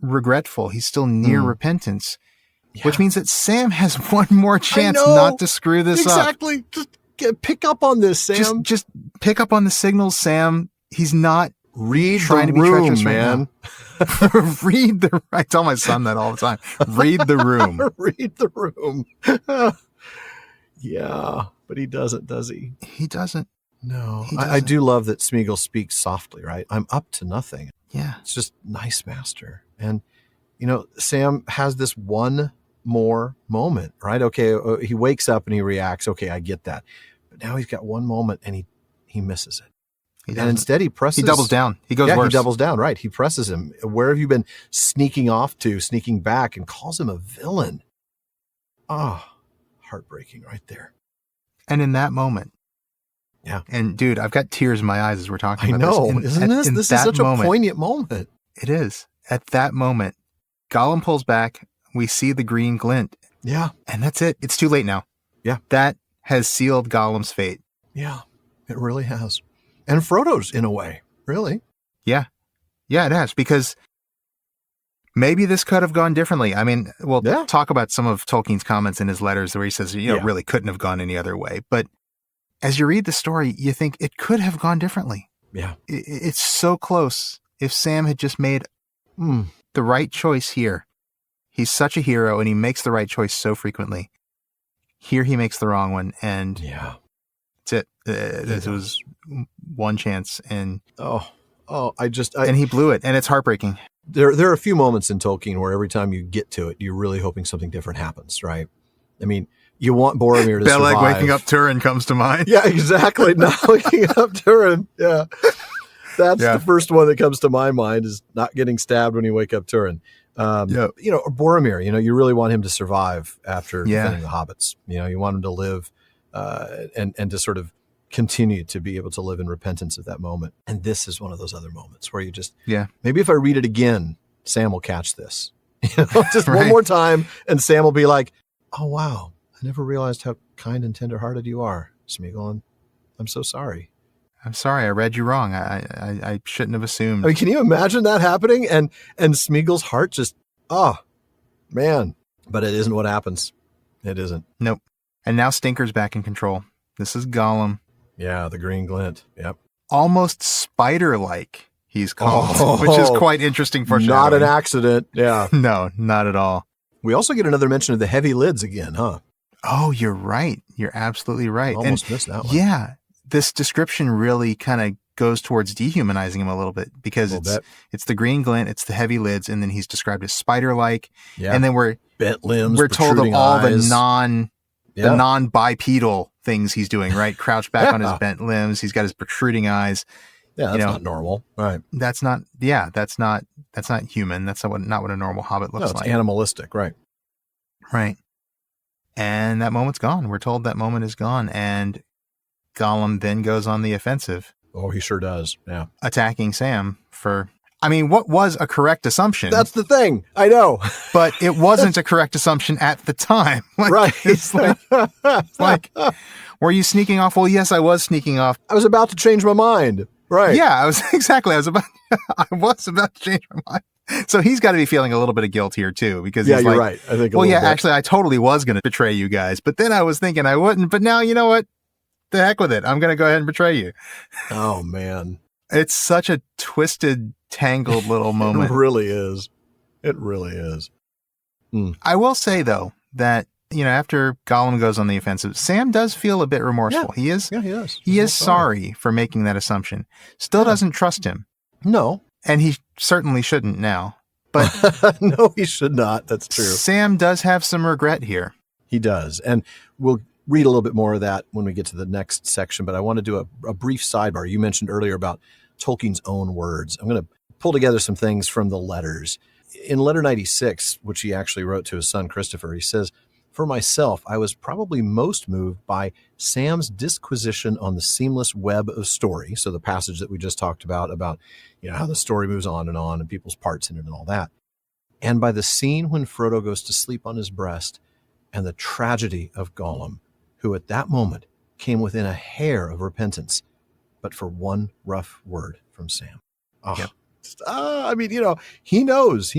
regretful. He's still near repentance, which means that Sam has one more chance not to screw this up. Exactly. Just pick up on this, Sam. Just pick up on the signals, Sam. He's not trying to be treacherous, man. I tell my son that all the time. Read the room. Read the room. Yeah, but he doesn't, does he? He doesn't. No. I do love that Smeagol speaks softly, right? I'm up to nothing. Yeah. It's just nice, master. And, you know, Sam has this one more moment, right? Okay, he wakes up and he reacts. Okay, I get that. But now he's got one moment and he misses it. And instead he presses. He doubles down. He goes worse. He doubles down, right. He presses him. Where have you been sneaking back, and calls him a villain? Oh, heartbreaking right there. And in that moment. Yeah. And dude, I've got tears in my eyes as we're talking about this. Isn't this? This is such a poignant moment. It is. At that moment, Gollum pulls back. We see the green glint. Yeah. And that's it. It's too late now. Yeah. That has sealed Gollum's fate. Yeah. It really has. And Frodo's, in a way. Really? Yeah. Yeah, it has. Because maybe this could have gone differently. I mean, we'll talk about some of Tolkien's comments in his letters where he says, it really couldn't have gone any other way. But as you read the story, you think it could have gone differently. Yeah. It's so close. If Sam had just made the right choice here, he's such a hero and he makes the right choice so frequently. Here he makes the wrong one. And that's it. It was one chance. And and he blew it. And it's heartbreaking. There are a few moments in Tolkien where every time you get to it, you're really hoping something different happens, right? I mean, you want Boromir to survive. Beleg waking up Turin comes to mind. Yeah, exactly. Not waking up Turin. Yeah. That's the first one that comes to my mind, is not getting stabbed when you wake up Turin. You know, Boromir, you really want him to survive after defending the hobbits. You want him to live and to sort of continue to be able to live in repentance at that moment. And this is one of those other moments where you just, maybe if I read it again, Sam will catch this. Just one more time, and Sam will be like, oh, wow. I never realized how kind and tender-hearted you are, Smeagol. I'm so sorry. I'm sorry. I read you wrong. I shouldn't have assumed. I mean, can you imagine that happening? And Smeagol's heart just, man. But it isn't what happens. It isn't. Nope. And now Stinker's back in control. This is Gollum. Yeah, the green glint. Yep. Almost spider-like, he's called, which is quite interesting for Not an accident. Yeah. No, not at all. We also get another mention of the heavy lids again, huh? Oh, you're right. You're absolutely right. Almost missed that one. Yeah. This description really kind of goes towards dehumanizing him a little bit, because it's the green glint, it's the heavy lids, and then he's described as spider-like. Yeah. And then we're bent limbs, we're told of all eyes. the non-bipedal things he's doing, right? Crouched back on his bent limbs. He's got his protruding eyes. Yeah, that's not normal. Right. That's not human. That's not what a normal hobbit looks No, it's like. animalistic, right. Right. And that moment's gone. We're told that moment is gone. And Gollum then goes on the offensive. Oh, he sure does. Yeah. Attacking Sam for, what was a correct assumption? That's the thing. I know. But it wasn't a correct assumption at the time. Right. It's like, were you sneaking off? Well, yes, I was sneaking off. I was about to change my mind. Right. Yeah, I was about to change my mind. So he's got to be feeling a little bit of guilt here too, because he's you're like, right. I think. Actually, I totally was going to betray you guys, but then I was thinking I wouldn't. But now, you know what? The heck with it. I'm going to go ahead and betray you. Oh man, it's such a twisted, tangled little moment. It really is. It really is. I will say though that after Gollum goes on the offensive, Sam does feel a bit remorseful. Yeah. He is. Yeah, he is. He is sorry for making that assumption. Still doesn't trust him. No. And he certainly shouldn't now. But no, he should not. That's true. Sam does have some regret here. He does. And we'll read a little bit more of that when we get to the next section. But I want to do a brief sidebar. You mentioned earlier about Tolkien's own words. I'm going to pull together some things from the letters. In letter 96, which he actually wrote to his son Christopher, he says, "For myself, I was probably most moved by Sam's disquisition on the seamless web of story." So the passage that we just talked about how the story moves on and people's parts in it and all that. "And by the scene when Frodo goes to sleep on his breast and the tragedy of Gollum, who at that moment came within a hair of repentance, but for one rough word from Sam." Oh, yep. He knows.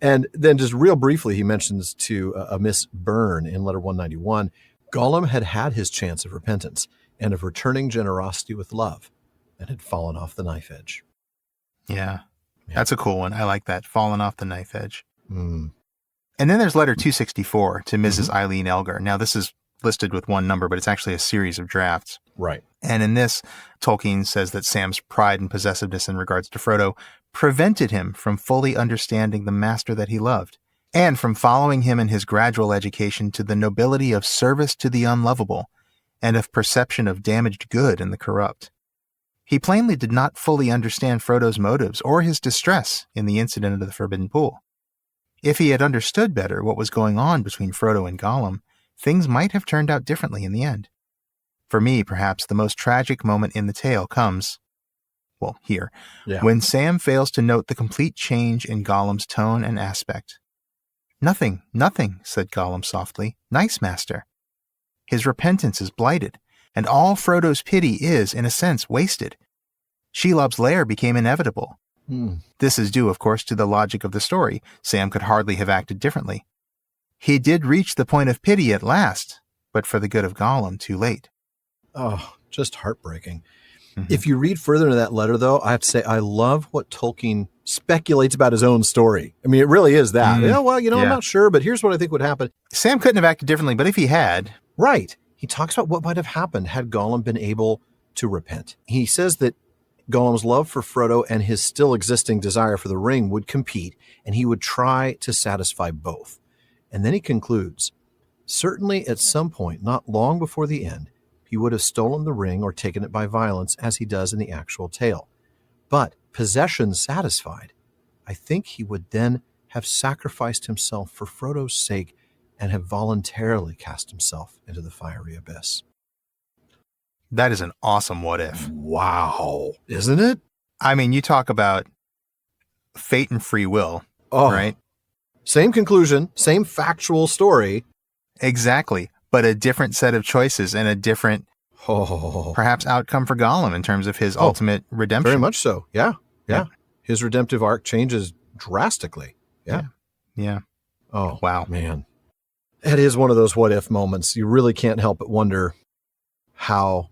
And then just real briefly, he mentions to a Miss Byrne in letter 191, Gollum had his chance of repentance and of returning generosity with love and had fallen off the knife edge. Yeah. That's a cool one. I like that. Fallen off the knife edge. Mm. And then there's letter 264 to Mrs. Eileen Elgar. Now, this is listed with one number, but it's actually a series of drafts. Right. And in this, Tolkien says that Sam's pride and possessiveness in regards to Frodo prevented him from fully understanding the master that he loved, and from following him in his gradual education to the nobility of service to the unlovable, and of perception of damaged good in the corrupt. He plainly did not fully understand Frodo's motives or his distress in the incident of the Forbidden Pool. If he had understood better what was going on between Frodo and Gollum, things might have turned out differently in the end. For me, perhaps the most tragic moment in the tale comes, here, when Sam fails to note the complete change in Gollum's tone and aspect. Nothing, said Gollum softly. Nice, master. His repentance is blighted, and all Frodo's pity is, in a sense, wasted. Shelob's lair became inevitable. This is due, of course, to the logic of the story. Sam could hardly have acted differently. He did reach the point of pity at last, but for the good of Gollum, too late. Oh, just heartbreaking. If you read further into that letter, though, I have to say I love what Tolkien speculates about his own story. I mean, it really is that. I'm not sure, but here's what I think would happen. Sam couldn't have acted differently, but if he had... Right. He talks about what might have happened had Gollum been able to repent. He says that Gollum's love for Frodo and his still existing desire for the ring would compete, and he would try to satisfy both. And then he concludes, certainly at some point, not long before the end, he would have stolen the ring or taken it by violence, as he does in the actual tale. But possession satisfied, I think he would then have sacrificed himself for Frodo's sake and have voluntarily cast himself into the fiery abyss. That is an awesome what if. Wow. Isn't it? I mean, you talk about fate and free will, right? Same conclusion, same factual story. Exactly. But a different set of choices and a different, perhaps, outcome for Gollum in terms of his ultimate redemption. Very much so. Yeah. His redemptive arc changes drastically. Yeah. Oh, wow. Man. It is one of those what if moments. You really can't help but wonder how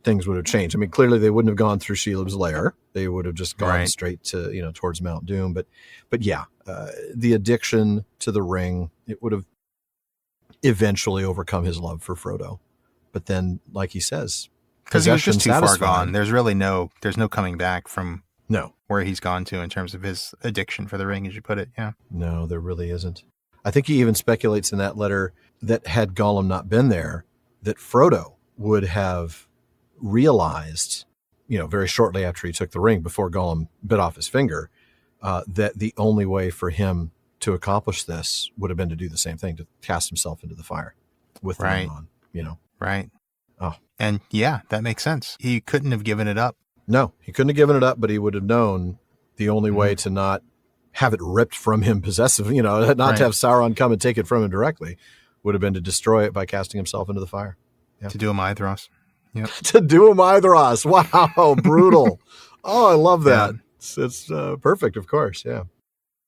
things would have changed. I mean, clearly they wouldn't have gone through Shelob's lair. They would have just gone straight to, towards Mount Doom. But the addiction to the ring, it would have eventually overcome his love for Frodo. But then, like he says, because he was just too far gone. There's no coming back from where he's gone to in terms of his addiction for the ring, as you put it. Yeah. No, there really isn't. I think he even speculates in that letter that had Gollum not been there, that Frodo would have realized very shortly after he took the ring, before Gollum bit off his finger, that the only way for him to accomplish this would have been to do the same thing, to cast himself into the fire with the ring on, Right. Oh. And yeah, that makes sense. He couldn't have given it up. No, he couldn't have given it up, but he would have known the only way to not have it ripped from him possessive, not to have Sauron come and take it from him directly, would have been to destroy it by casting himself into the fire. Yeah. To do a Maedhros. Yep. To do a Maedhros. Wow, brutal. Oh, I love that. Yeah. It's perfect, of course. Yeah.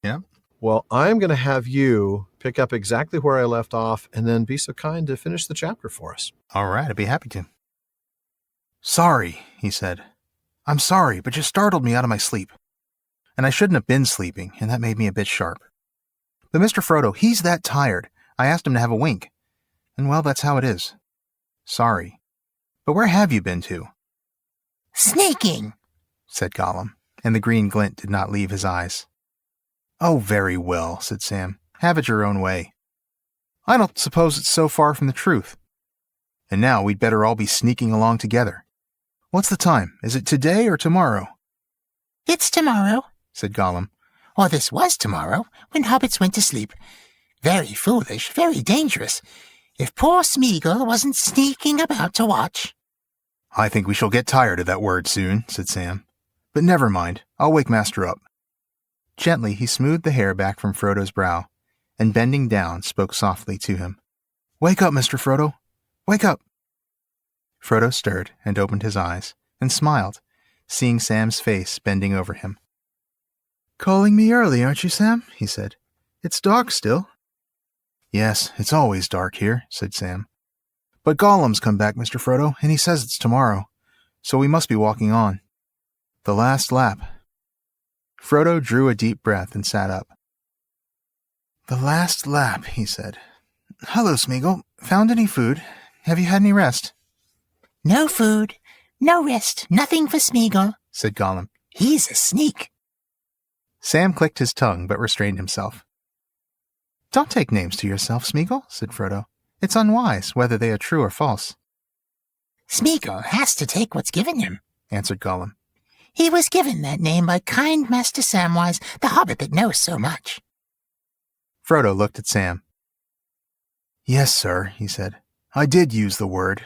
Yeah. Well, I'm going to have you pick up exactly where I left off and then be so kind to finish the chapter for us. All right, I'd be happy to. Sorry, he said. I'm sorry, but you startled me out of my sleep. And I shouldn't have been sleeping, and that made me a bit sharp. But Mr. Frodo, he's that tired. I asked him to have a wink. And well, that's how it is. Sorry. But where have you been to? Sneaking, said Gollum, and the green glint did not leave his eyes. Oh, very well, said Sam. Have it your own way. I don't suppose it's so far from the truth. And now we'd better all be sneaking along together. What's the time? Is it today or tomorrow? It's tomorrow, said Gollum. Or this was tomorrow, when hobbits went to sleep. Very foolish, very dangerous. If poor Smeagol wasn't sneaking about to watch. I think we shall get tired of that word soon, said Sam. But never mind, I'll wake Master up. Gently he smoothed the hair back from Frodo's brow, and bending down spoke softly to him. Wake up, Mr. Frodo. Wake up. Frodo stirred and opened his eyes, and smiled, seeing Sam's face bending over him. Calling me early, aren't you, Sam? He said. It's dark still. Yes, it's always dark here, said Sam. But Gollum's come back, Mr. Frodo, and he says it's tomorrow, so we must be walking on. The last lap. Frodo drew a deep breath and sat up. The last lap, he said. Hello, Smeagol. Found any food? Have you had any rest? No food, no rest, nothing for Smeagol, said Gollum. He's a sneak. Sam clicked his tongue, but restrained himself. Don't take names to yourself, Smeagol, said Frodo. It's unwise, whether they are true or false. Smeagol has to take what's given him, answered Gollum. He was given that name by kind Master Samwise, the hobbit that knows so much. Frodo looked at Sam. Yes, sir, he said. I did use the word,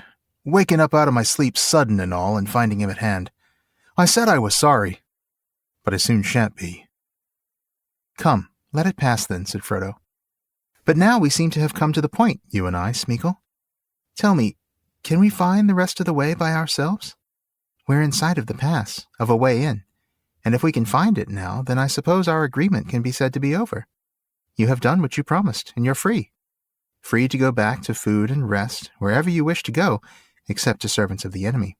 waking up out of my sleep sudden and all, and finding him at hand. I said I was sorry, but I soon shan't be. Come, let it pass then, said Frodo. But now we seem to have come to the point, you and I, Smeagol. Tell me, can we find the rest of the way by ourselves? We're in sight of the pass, of a way in, and if we can find it now, then I suppose our agreement can be said to be over. You have done what you promised, and you're free. Free to go back to food and rest, wherever you wish to go, except to servants of the enemy.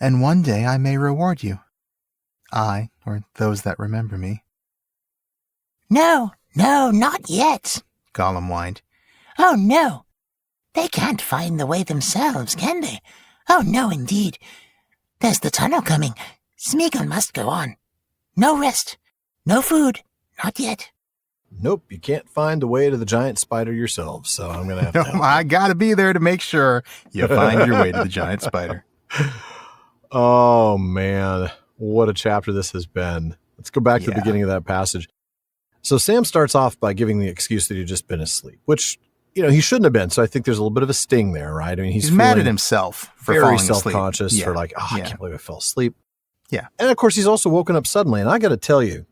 And one day I may reward you. I, or those that remember me. No, not yet, Gollum whined. Oh, no. They can't find the way themselves, can they? Oh, no, indeed. There's the tunnel coming. Smeagol must go on. No rest. No food. Not yet. Nope, you can't find the way to the giant spider yourselves, so I'm going to have to help I got to be there to make sure you find your way to the giant spider. Oh, man. What a chapter this has been. Let's go back to the beginning of that passage. So Sam starts off by giving the excuse that he'd just been asleep, which, he shouldn't have been. So I think there's a little bit of a sting there, right? I mean, he's mad at himself for very falling self-conscious asleep. for I can't believe I fell asleep. Yeah. And of course, he's also woken up suddenly. And I got to tell you,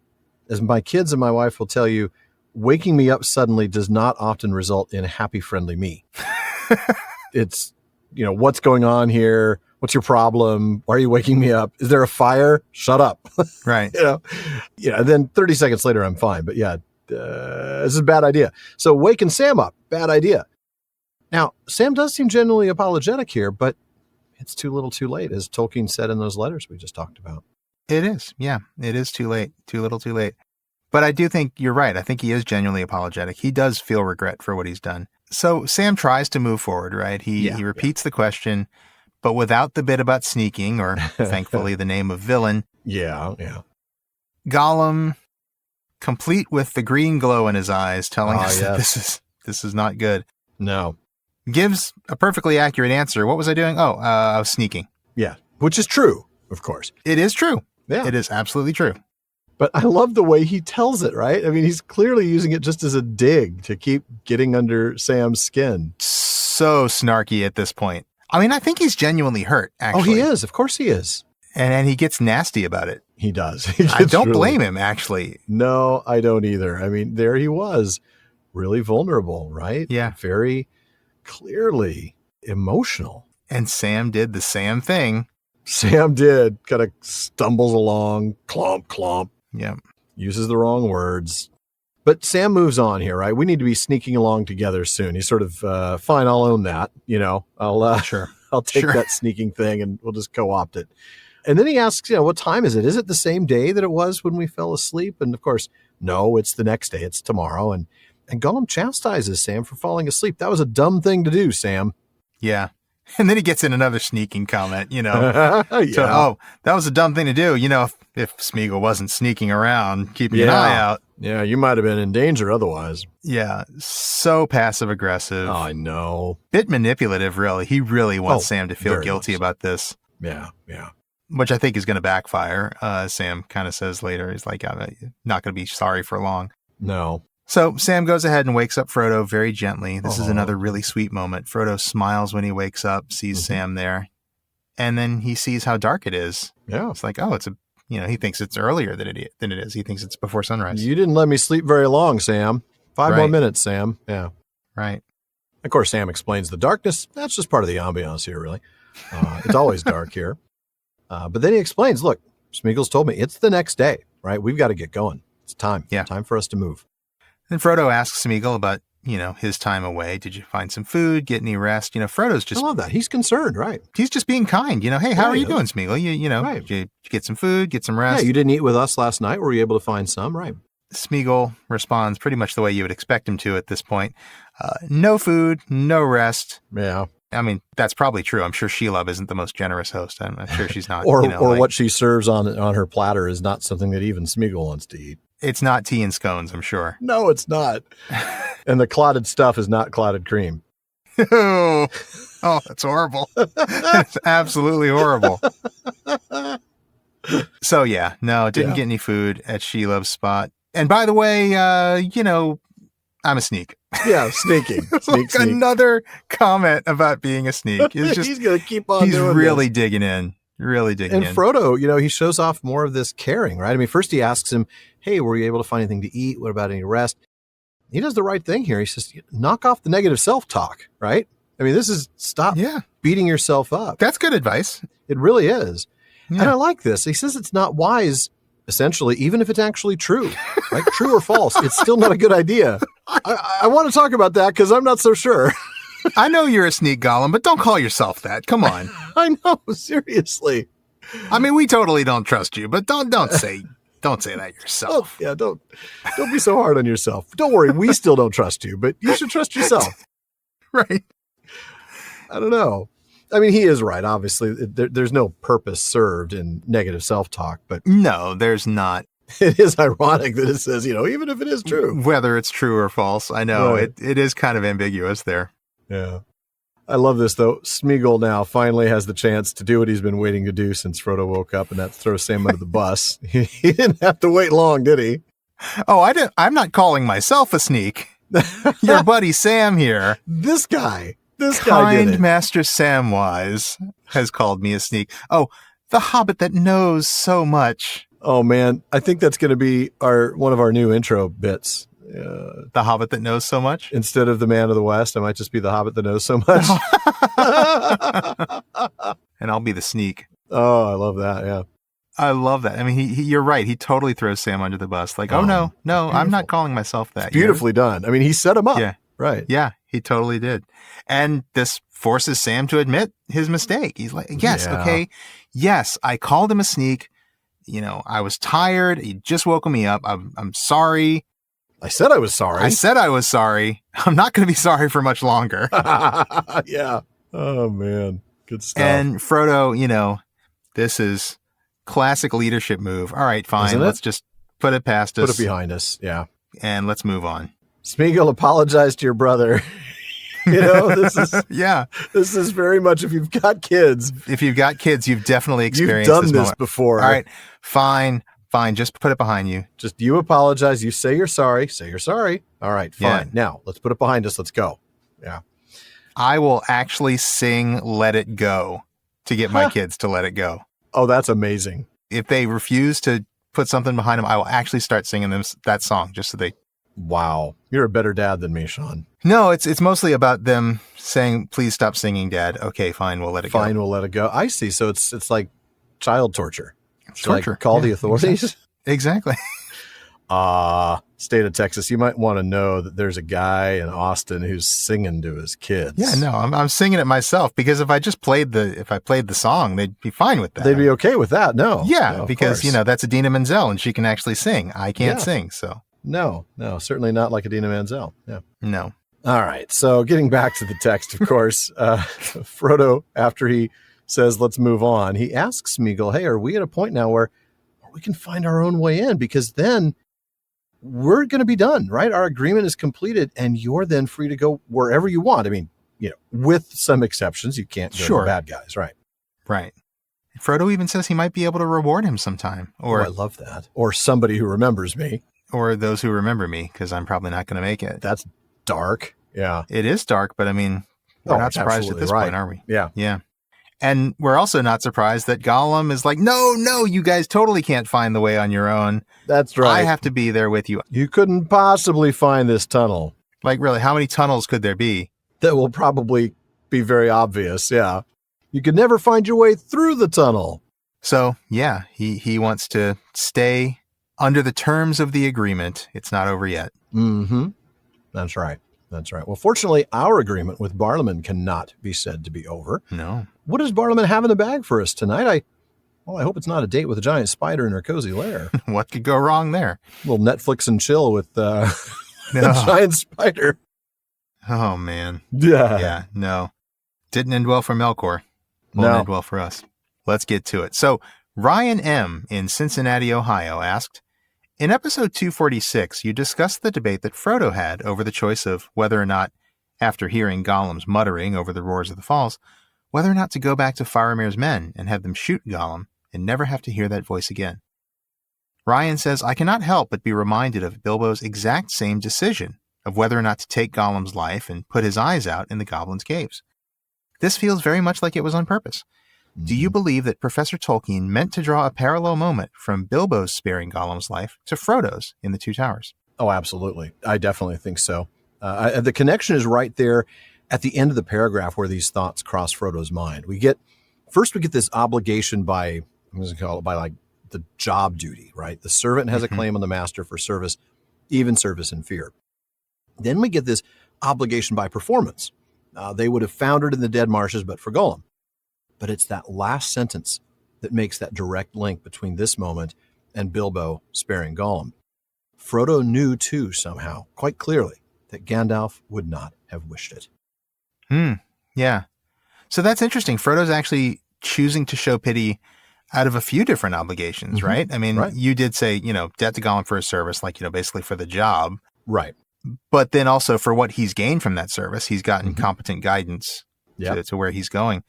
as my kids and my wife will tell you, waking me up suddenly does not often result in a happy, friendly me. It's, what's going on here? What's your problem? Why are you waking me up? Is there a fire? Shut up. Right. And then 30 seconds later, I'm fine. But this is a bad idea. So waking Sam up, bad idea. Now, Sam does seem genuinely apologetic here, but it's too little too late, as Tolkien said in those letters we just talked about. It is. Yeah, it is too late. Too little too late. But I do think you're right. I think he is genuinely apologetic. He does feel regret for what he's done. So Sam tries to move forward, right? He repeats the question, but without the bit about sneaking or, thankfully, the name of villain. Yeah. Gollum, complete with the green glow in his eyes, telling us that this is not good. No. Gives a perfectly accurate answer. What was I doing? I was sneaking. Yeah, which is true. of course. It is true. Yeah. It is absolutely true. But I love the way he tells it, right? I mean, he's clearly using it just as a dig to keep getting under Sam's skin. So snarky at this point. I mean, I think he's genuinely hurt, actually. Oh, he is. Of course he is. And he gets nasty about it. He does. I don't blame him, actually. No, I don't either. I mean, there he was, really vulnerable, right? Yeah. Very clearly emotional. And Sam did the Sam thing. Sam did. Kind of stumbles along, clomp, clomp. Yeah. Uses the wrong words. But Sam moves on here, right? We need to be sneaking along together soon. He's sort of, fine, I'll own that. Sure. I'll take that sneaking thing and we'll just co-opt it. And then he asks, what time is it? Is it the same day that it was when we fell asleep? And of course, no, it's the next day. It's tomorrow. And Gollum chastises Sam for falling asleep. That was a dumb thing to do, Sam. Yeah. And then he gets in another sneaking comment, Yeah. So, that was a dumb thing to do. If Smeagol wasn't sneaking around, keeping an eye out. Yeah, you might have been in danger otherwise. Yeah. So passive aggressive. Oh, I know. Bit manipulative, really. He really wants Sam to feel guilty much. About this. Yeah. Which I think is going to backfire. Sam kind of says later, he's like, I'm not going to be sorry for long. No. So Sam goes ahead and wakes up Frodo very gently. This is another really sweet moment. Frodo smiles when he wakes up, sees Sam there, and then he sees how dark it is. Yeah. It's like, he thinks it's earlier than it is. He thinks it's before sunrise. You didn't let me sleep very long, Sam. 5 more minutes, Sam. Yeah. Right. Of course, Sam explains the darkness. That's just part of the ambiance here, really. It's always dark here. But then he explains, look, Smeagol's told me it's the next day, right? We've got to get going. It's time. Yeah. Time for us to move. And Frodo asks Smeagol about, his time away. Did you find some food, get any rest? Frodo's just... I love that. He's concerned, right? He's just being kind. Hey, how are you doing, Smeagol? Right. Did you get some food, get some rest? Yeah, you didn't eat with us last night. Were you able to find some? Right. Smeagol responds pretty much the way you would expect him to at this point. No food, no rest. Yeah. I mean, that's probably true. I'm sure Shelob isn't the most generous host. I'm sure she's not. or what she serves on her platter is not something that even Smeagol wants to eat. It's not tea and scones, I'm sure. No, it's not. And the clotted stuff is not clotted cream. Oh, that's horrible. That's absolutely horrible. So, didn't get any food at Shelob's spot. And by the way, I'm a sneak. Yeah, sneaking. Sneak. Another comment about being a sneak. He's going to keep on doing He's really digging in. And Frodo, he shows off more of this caring, right? I mean, first he asks him, hey, were you able to find anything to eat? What about any rest? He does the right thing here. He says, knock off the negative self-talk, right? I mean, this is stop beating yourself up. That's good advice. It really is. Yeah. And I like this. He says it's not wise, essentially, even if it's actually true, right? True or false, it's still not a good idea. I want to talk about that because I'm not so sure. I know you're a sneak, Gollum, but don't call yourself that. Come on. I know, seriously. I mean, we totally don't trust you, but don't say that yourself. Don't be so hard on yourself. Don't worry, we still don't trust you, but you should trust yourself. Right. I don't know. I mean, he is right. Obviously, there's no purpose served in negative self-talk, but no, there's not. It is ironic that it says, even if it is true, whether it's true or false. I know it is kind of ambiguous there. Yeah. I love this, though. Smeagol now finally has the chance to do what he's been waiting to do since Frodo woke up, and that's throw Sam under the bus. He didn't have to wait long, did he? Oh, I'm not calling myself a sneak. Your buddy Sam here. This guy did it. Kind Master Samwise has called me a sneak. Oh, the hobbit that knows so much. Oh, man. I think that's going to be one of our new intro bits. The hobbit that knows so much? Instead of the man of the West, I might just be the hobbit that knows so much. And I'll be the sneak. Oh, I love that. Yeah. I love that. I mean, you're right. He totally throws Sam under the bus. Like, no, I'm not calling myself that. It's beautifully done. I mean, he set him up. Yeah. Right. Yeah, he totally did. And this forces Sam to admit his mistake. He's like, okay. Yes, I called him a sneak. I was tired. He just woke me up. I'm sorry. I said I was sorry. I'm not going to be sorry for much longer. Yeah. Oh, man. Good stuff. And Frodo, this is classic leadership move. All right, fine. Let's just put it past us. Put it behind us. Yeah. And let's move on. Smeagol, apologize to your brother. This is Yeah. this is very much, if you've got kids, If you've got kids, you've definitely you've experienced done this this moment. before. All right, fine. Just put it behind you. Just you apologize. You say you're sorry. Say you're sorry. All right, fine. Yeah. Now let's put it behind us. Let's go. Yeah. I will actually sing Let It Go to get my kids to let it go. Oh, that's amazing. If they refuse to put something behind them, I will actually start singing them that song just so they... Wow. You're a better dad than me, Sean. No, it's mostly about them saying, please stop singing, Dad. Okay, fine, we'll let it go. Fine, we'll let it go. I see. So it's like child torture. Torture. Like, call the authorities. Exactly. State of Texas, you might want to know that there's a guy in Austin who's singing to his kids. Yeah, no, I'm singing it myself, because if I played the song, they'd be fine with that. They'd be okay with that. No. Yeah, No, because that's Adina Menzel and she can actually sing. I can't sing, so. No, certainly not like Adina Menzel. Yeah. No. All right. So getting back to the text, of course, Frodo, after he says, let's move on, he asks Smeagol, hey, are we at a point now where we can find our own way in? Because then we're going to be done, right? Our agreement is completed and you're then free to go wherever you want. I mean, with some exceptions, you can't go to the bad guys, right? Right. Frodo even says he might be able to reward him sometime. Or I love that. Or somebody who remembers me. Or those who remember me, because I'm probably not going to make it. That's dark. Yeah. It is dark, but I mean, we're not surprised at this point, are we? Yeah. Yeah. And we're also not surprised that Gollum is like, no, you guys totally can't find the way on your own. That's right. I have to be there with you. You couldn't possibly find this tunnel. Like, really, how many tunnels could there be? That will probably be very obvious, yeah. You could never find your way through the tunnel. So, yeah, he wants to stay under the terms of the agreement. It's not over yet. Mm-hmm. That's right. Well, fortunately, our agreement with Barliman cannot be said to be over. No. What does Barliman have in the bag for us tonight? I hope it's not a date with a giant spider in her cozy lair. What could go wrong there? A little Netflix and chill with a giant spider. Oh, man. Yeah. Yeah, no. Didn't end well for Melkor. Won't end well for us. Let's get to it. So, Ryan M. in Cincinnati, Ohio asked, in episode 246, you discussed the debate that Frodo had over the choice of whether or not, after hearing Gollum's muttering over the roars of the falls, whether or not to go back to Faramir's men and have them shoot Gollum and never have to hear that voice again. Ryan says, I cannot help but be reminded of Bilbo's exact same decision of whether or not to take Gollum's life and put his eyes out in the Goblin's caves. This feels very much like it was on purpose. Do you believe that Professor Tolkien meant to draw a parallel moment from Bilbo's sparing Gollum's life to Frodo's in The Two Towers? Oh, absolutely. I definitely think so. The connection is right there at the end of the paragraph where these thoughts cross Frodo's mind. We get this obligation by, I'm going to call it by like the job duty, right? The servant has a claim on the master for service, even service in fear. Then we get this obligation by performance. They would have foundered in the dead marshes, but for Gollum. But it's that last sentence that makes that direct link between this moment and Bilbo sparing Gollum. Frodo knew, too, somehow, quite clearly, that Gandalf would not have wished it. Yeah. So that's interesting. Frodo's actually choosing to show pity out of a few different obligations, right? I mean, you did say, debt to Gollum for his service, like, basically for the job. Right. But then also for what he's gained from that service, he's gotten competent guidance to where he's going.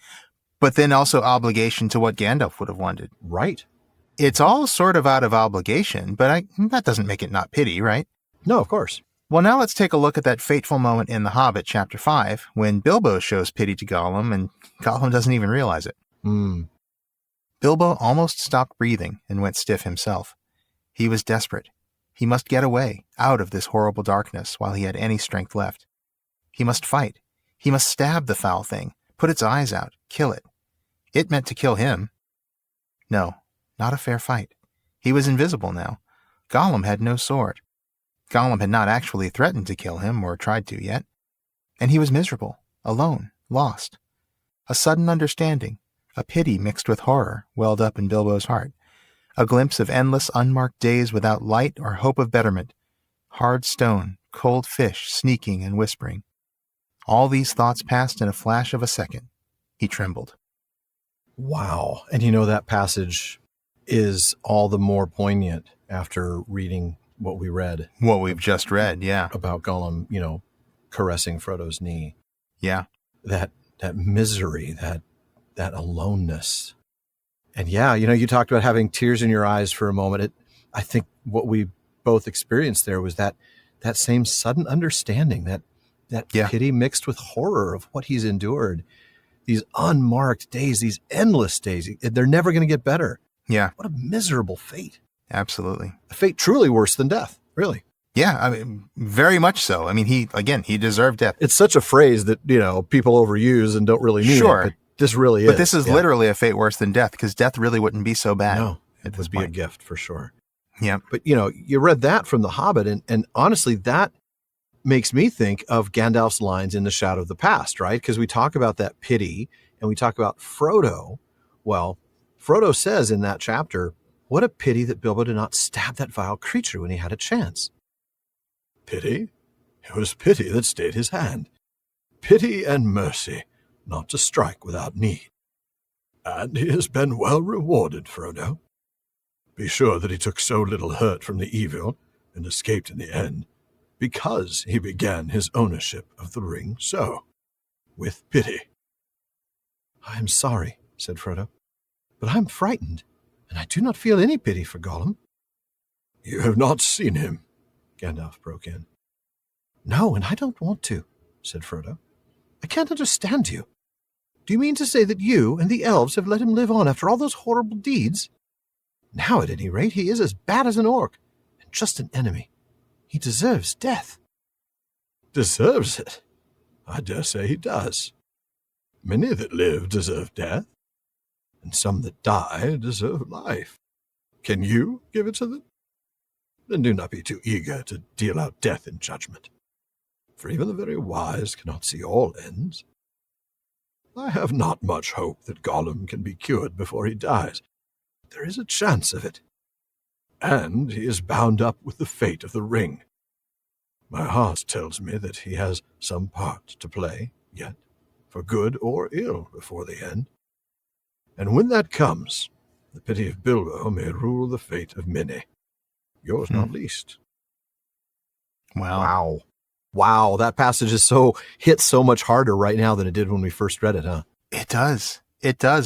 But then also obligation to what Gandalf would have wanted. Right. It's all sort of out of obligation, but that doesn't make it not pity, right? No, of course. Well, now let's take a look at that fateful moment in The Hobbit, Chapter 5, when Bilbo shows pity to Gollum, and Gollum doesn't even realize it. Bilbo almost stopped breathing and went stiff himself. He was desperate. He must get away, out of this horrible darkness, while he had any strength left. He must fight. He must stab the foul thing, put its eyes out, kill it. It meant to kill him. No, not a fair fight. He was invisible now. Gollum had no sword. Gollum had not actually threatened to kill him or tried to yet. And he was miserable, alone, lost. A sudden understanding, a pity mixed with horror, welled up in Bilbo's heart. A glimpse of endless unmarked days without light or hope of betterment. Hard stone, cold fish, sneaking and whispering. All these thoughts passed in a flash of a second. He trembled. Wow. And that passage is all the more poignant after reading what we read. What we've just read, yeah. About Gollum, caressing Frodo's knee. Yeah. That misery, that aloneness. And yeah, you talked about having tears in your eyes for a moment. I think what we both experienced there was that same sudden understanding, that pity mixed with horror of what he's endured. These unmarked days, these endless days, they're never going to get better. Yeah. What a miserable fate. Absolutely. A fate truly worse than death, really. Yeah, I mean, very much so. I mean, he deserved death. It's such a phrase that, people overuse and don't really mean it, but this really is. But this is literally a fate worse than death, because death really wouldn't be so bad. No, it would be a gift for sure. Yeah. But, you read that from The Hobbit, and honestly, that makes me think of Gandalf's lines in The Shadow of the Past, right? Because we talk about that pity, and we talk about Frodo. Well, Frodo says in that chapter, what a pity that Bilbo did not stab that vile creature when he had a chance. Pity? It was pity that stayed his hand. Pity and mercy, not to strike without need. And he has been well rewarded, Frodo. Be sure that he took so little hurt from the evil and escaped in the end, because he began his ownership of the ring so, with pity. I am sorry, said Frodo, but I am frightened, and I do not feel any pity for Gollum. You have not seen him, Gandalf broke in. No, and I don't want to, said Frodo. I can't understand you. Do you mean to say that you and the elves have let him live on after all those horrible deeds? Now, at any rate, he is as bad as an orc, and just an enemy. He deserves death. Deserves it? I dare say he does. Many that live deserve death, and some that die deserve life. Can you give it to them? Then do not be too eager to deal out death in judgment, for even the very wise cannot see all ends. I have not much hope that Gollum can be cured before he dies. There is a chance of it, and he is bound up with the fate of the ring. My heart tells me that he has some part to play yet, for good or ill, before the end. And when that comes, the pity of Bilbo may rule the fate of many, yours not least. Wow, that passage is hits so much harder right now than it did when we first read it, huh? It does.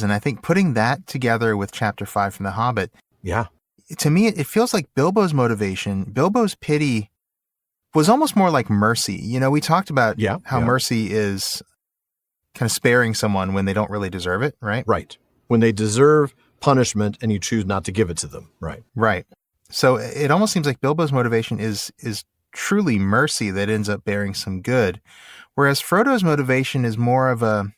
And I think putting that together with chapter 5 from The Hobbit, to me, it feels like Bilbo's motivation, Bilbo's pity was almost more like mercy. We talked about how mercy is kind of sparing someone when they don't really deserve it, right? Right. When they deserve punishment and you choose not to give it to them, right? Right. So it almost seems like Bilbo's motivation is truly mercy that ends up bearing some good, whereas Frodo's motivation is more of a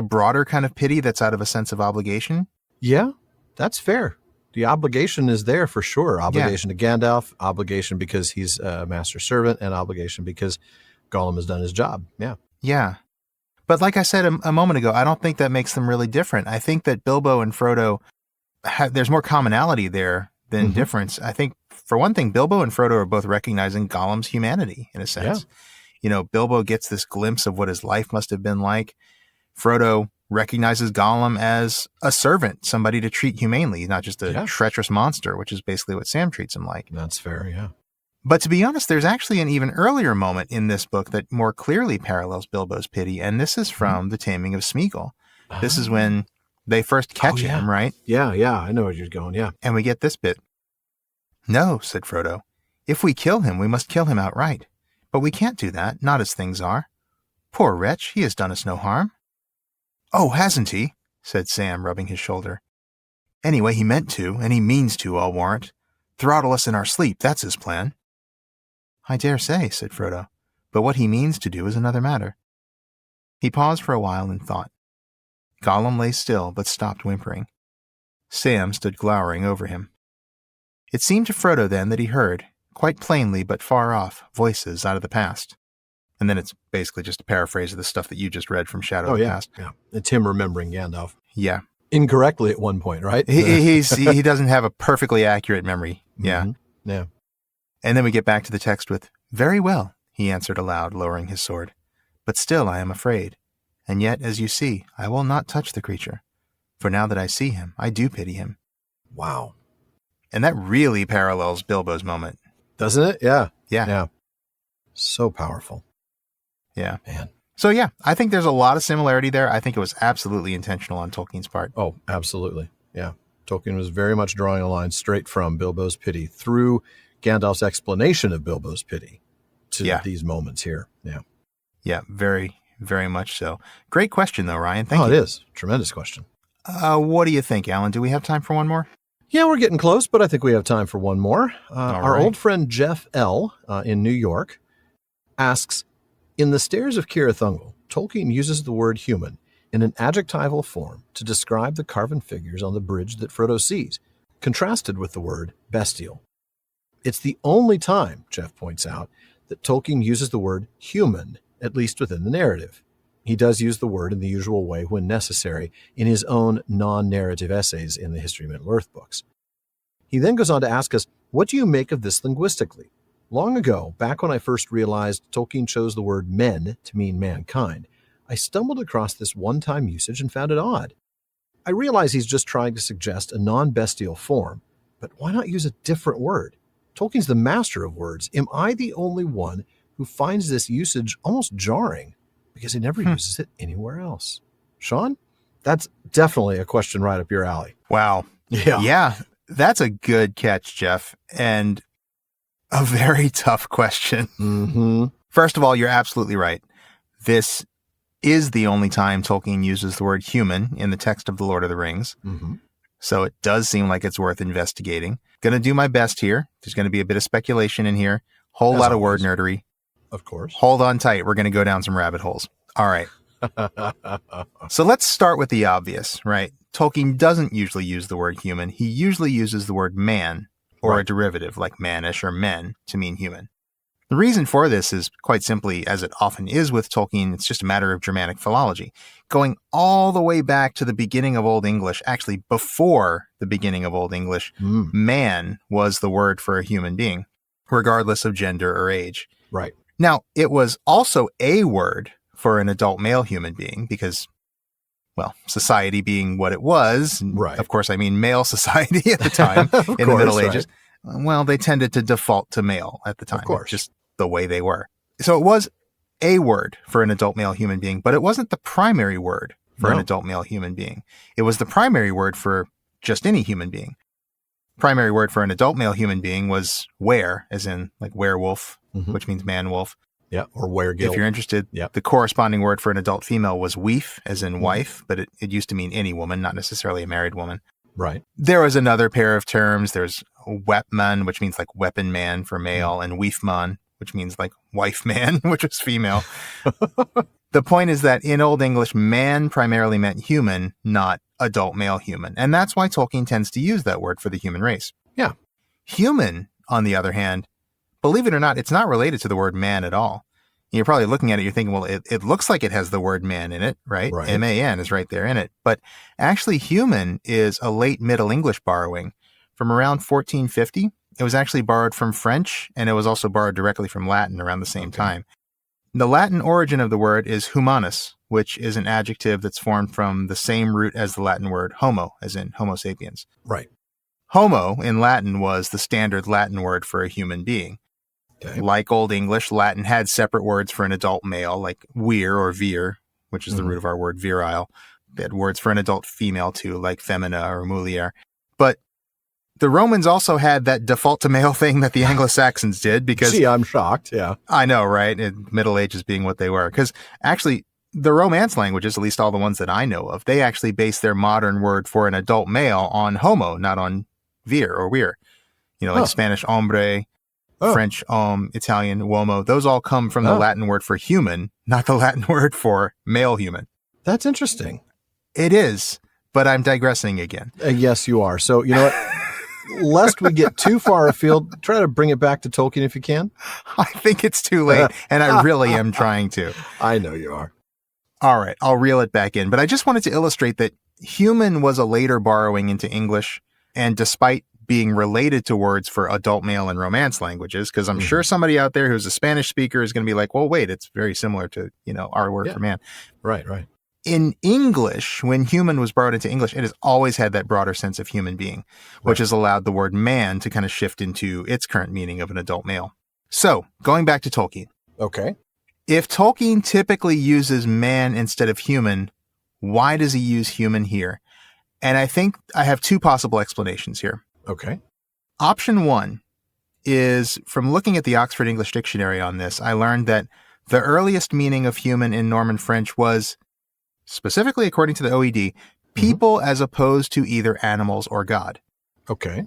broader kind of pity that's out of a sense of obligation. Yeah, that's fair. The obligation is there for sure. Obligation to Gandalf, obligation because he's a master servant, and obligation because Gollum has done his job. Yeah. Yeah. But like I said a moment ago, I don't think that makes them really different. I think that Bilbo and Frodo, there's more commonality there than difference. I think, for one thing, Bilbo and Frodo are both recognizing Gollum's humanity, in a sense. Yeah. Bilbo gets this glimpse of what his life must have been like. Frodo recognizes Gollum as a servant, somebody to treat humanely, not just a treacherous monster, which is basically what Sam treats him like. That's fair, yeah. But to be honest, there's actually an even earlier moment in this book that more clearly parallels Bilbo's pity, and this is from The Taming of Smeagol. This is when they first catch him, right? Yeah, I know where you're going, yeah. And we get this bit. No, said Frodo. If we kill him, we must kill him outright. But we can't do that, not as things are. Poor wretch, he has done us no harm. Oh, hasn't he? Said Sam, rubbing his shoulder. Anyway, he meant to, and he means to, I'll warrant. Throttle us in our sleep, that's his plan. I dare say, said Frodo, but what he means to do is another matter. He paused for a while and thought. Gollum lay still, but stopped whimpering. Sam stood glowering over him. It seemed to Frodo then that he heard, quite plainly but far off, voices out of the past. And then it's basically just a paraphrase of the stuff that you just read from Shadow of the Past. Yeah. It's him remembering Gandalf. Yeah. Incorrectly at one point, right? He doesn't have a perfectly accurate memory. Yeah. Mm-hmm. Yeah. And then we get back to the text with, Very well, he answered aloud, lowering his sword. But still I am afraid. And yet, as you see, I will not touch the creature. For now that I see him, I do pity him. Wow. And that really parallels Bilbo's moment. Doesn't it? Yeah. Yeah. So powerful. Yeah. Man. So yeah, I think there's a lot of similarity there. I think it was absolutely intentional on Tolkien's part. Oh, absolutely. Yeah. Tolkien was very much drawing a line straight from Bilbo's pity through Gandalf's explanation of Bilbo's pity to these moments here. Yeah. Yeah, very, very much so. Great question, though, Ryan. Thank you. Oh, it is. Tremendous question. What do you think, Alan? Do we have time for one more? Yeah, we're getting close, but I think we have time for one more. Our right. old friend Jeff L. In New York asks, in the Stairs of Cirith Ungol, Tolkien uses the word human in an adjectival form to describe the carven figures on the bridge that Frodo sees, contrasted with the word bestial. It's the only time, Jeff points out, that Tolkien uses the word human, at least within the narrative. He does use the word in the usual way when necessary in his own non-narrative essays in the History of Middle-earth books. He then goes on to ask us, what do you make of this linguistically? Long ago, back when I first realized Tolkien chose the word men to mean mankind, I stumbled across this one-time usage and found it odd. I realize he's just trying to suggest a non-bestial form, but why not use a different word? Tolkien's the master of words. Am I the only one who finds this usage almost jarring because he never uses it anywhere else? Sean, that's definitely a question right up your alley. Wow. Yeah, that's a good catch, Jeff, and a very tough question. Mm-hmm. First of all, you're absolutely right. This is the only time Tolkien uses the word human in the text of The Lord of the Rings. Mm-hmm. So it does seem like it's worth investigating. Going to do my best here. There's going to be a bit of speculation in here. Whole lot of word nerdery. Of course. Hold on tight. We're going to go down some rabbit holes. All right. So let's start with the obvious, right? Tolkien doesn't usually use the word human. He usually uses the word man or a derivative like mannish or men to mean human. The reason for this is quite simply, as it often is with Tolkien, it's just a matter of Germanic philology. Going all the way back to the beginning of Old English, actually before the beginning of Old English, man was the word for a human being, regardless of gender or age. Right. Now, it was also a word for an adult male human being because, well, society being what it was, right. Of course, I mean male society at the time in the Middle Ages. Well, they tended to default to male at the time. Of course. Just the way they were. So it was a word for an adult male human being, but it wasn't the primary word for an adult male human being. It was the primary word for just any human being. Primary word for an adult male human being was were, as in like werewolf, which means man-wolf. Yeah, or weregild. If you're interested, the corresponding word for an adult female was weef, as in wife, but it used to mean any woman, not necessarily a married woman. Right. There was another pair of terms. There's wepman, which means like weapon man for male, and weefman, which means like wife man, which was female. The point is that in Old English, man primarily meant human, not adult male human. And that's why Tolkien tends to use that word for the human race. Yeah. Human, on the other hand, believe it or not, it's not related to the word man at all. You're probably looking at it, you're thinking, well, it looks like it has the word man in it, right? M-A-N is right there in it. But actually, human is a late Middle English borrowing from around 1450. It was actually borrowed from French, and it was also borrowed directly from Latin around the same time. The Latin origin of the word is humanus, which is an adjective that's formed from the same root as the Latin word homo, as in homo sapiens. Right. Homo in Latin was the standard Latin word for a human being. Okay. Like Old English, Latin had separate words for an adult male, like vir or vir, which is the root of our word virile. They had words for an adult female, too, like femina or mulier. But the Romans also had that default to male thing that the Anglo-Saxons did because... Gee, I'm shocked, yeah. I know, right? Middle Ages being what they were. Because actually, the Romance languages, at least all the ones that I know of, they actually base their modern word for an adult male on homo, not on vir or wir. You know, like Spanish hombre, French homme, Italian uomo. Those all come from the Latin word for human, not the Latin word for male human. That's interesting. It is, but I'm digressing again. Yes, you are. So, you know what? Lest we get too far afield, try to bring it back to Tolkien if you can. I think it's too late, and I really am trying to. I know you are. All right, I'll reel it back in. But I just wanted to illustrate that human was a later borrowing into English, and despite being related to words for adult male and Romance languages, because I'm sure somebody out there who's a Spanish speaker is going to be like, well, wait, it's very similar to, our word for man. Right, right. In English, when human was borrowed into English, it has always had that broader sense of human being, which has allowed the word man to kind of shift into its current meaning of an adult male. So, going back to Tolkien, Okay. If Tolkien typically uses man instead of human, why does he use human here? And I think I have two possible explanations here. Okay. Option one is, from looking at the Oxford English Dictionary on this, I learned that the earliest meaning of human in Norman French was, specifically according to the OED, people as opposed to either animals or God. Okay.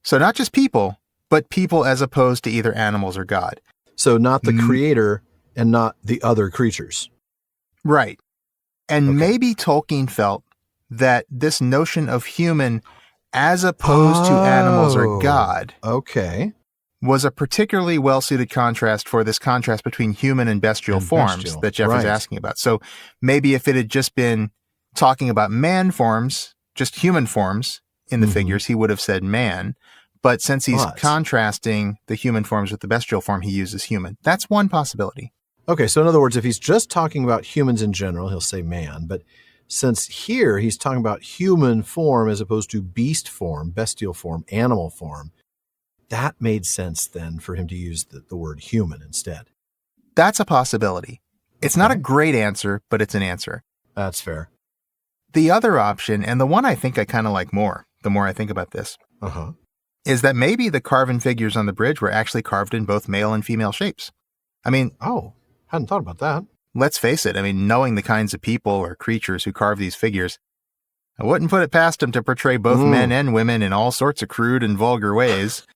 So not just people, but people as opposed to either animals or God. So not the creator and not the other creatures. Right. And maybe Tolkien felt that this notion of human as opposed to animals or God was a particularly well-suited contrast for this contrast between human and bestial forms that Jeff is asking about. So maybe if it had just been talking about man forms, just human forms in the figures, he would have said man. But since he's contrasting the human forms with the bestial form, he uses human. That's one possibility. Okay, so in other words, if he's just talking about humans in general, he'll say man. But since here he's talking about human form as opposed to beast form, bestial form, animal form, that made sense then for him to use the word human instead. That's a possibility. It's not a great answer, but it's an answer. That's fair. The other option, and the one I think I kind of like more, the more I think about this, is that maybe the carven figures on the bridge were actually carved in both male and female shapes. I mean... hadn't thought about that. Let's face it. I mean, knowing the kinds of people or creatures who carve these figures, I wouldn't put it past them to portray both men and women in all sorts of crude and vulgar ways.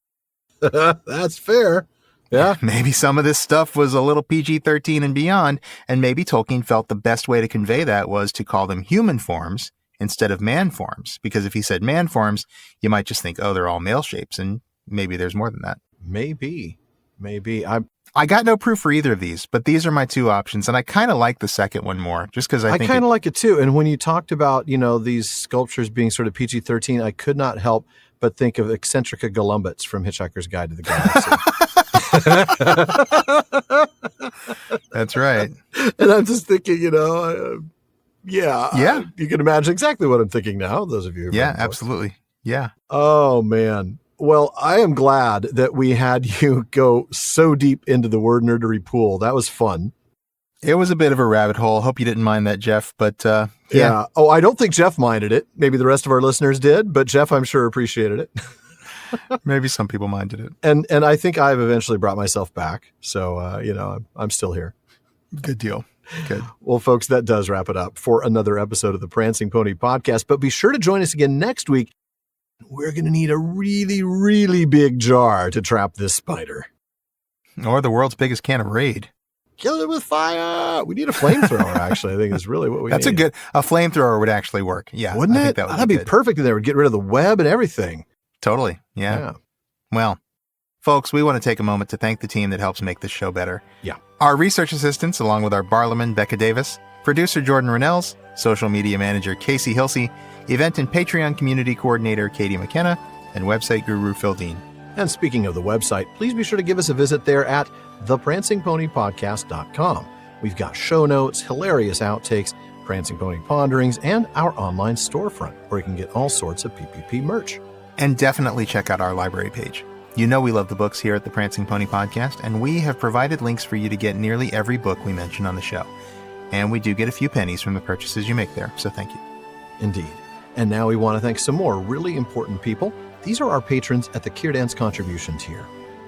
That's fair. Yeah. Maybe some of this stuff was a little PG-13 and beyond, and maybe Tolkien felt the best way to convey that was to call them human forms instead of man forms. Because if he said man forms, you might just think, oh, they're all male shapes, and maybe there's more than that. Maybe. I got no proof for either of these, but these are my two options, and I kind of like the second one more, just because I think kind of like it too. And when you talked about, these sculptures being sort of PG-13, I could not help but think of Eccentrica Golumbits from Hitchhiker's Guide to the Galaxy. That's right. And I'm just thinking, you can imagine exactly what I'm thinking now, those of you who absolutely. Yeah. Oh, man. Well, I am glad that we had you go so deep into the word nerdery pool. That was fun. It was a bit of a rabbit hole. Hope you didn't mind that, Jeff. But yeah. Oh, I don't think Jeff minded it. Maybe the rest of our listeners did, but Jeff, I'm sure, appreciated it. Maybe some people minded it. And I think I've eventually brought myself back. So, I'm still here. Good deal. Good. Well, folks, that does wrap it up for another episode of the Prancing Pony Podcast. But be sure to join us again next week. We're going to need a really, really big jar to trap this spider. Or the world's biggest can of Raid. Kill it with fire. We need a flamethrower, actually. I think is really what we need. A flamethrower would actually work. Yeah. Wouldn't it? That'd be perfect in there. We'd get rid of the web and everything. Totally. Yeah. Well, folks, we want to take a moment to thank the team that helps make this show better. Yeah. Our research assistants, along with our Barlaman, Becca Davis, producer Jordan Rennells, social media manager Casey Hilsey, event and Patreon community coordinator Katie McKenna, and website guru Phil Dean. And speaking of the website, please be sure to give us a visit there at theprancingponypodcast.com. We've got show notes, hilarious outtakes, Prancing Pony ponderings, and our online storefront, where you can get all sorts of PPP merch. And definitely check out our library page. You know we love the books here at the Prancing Pony Podcast, and we have provided links for you to get nearly every book we mention on the show. And we do get a few pennies from the purchases you make there, so thank you. Indeed. And now we want to thank some more really important people. These are our patrons at the Kierdance contribution tier.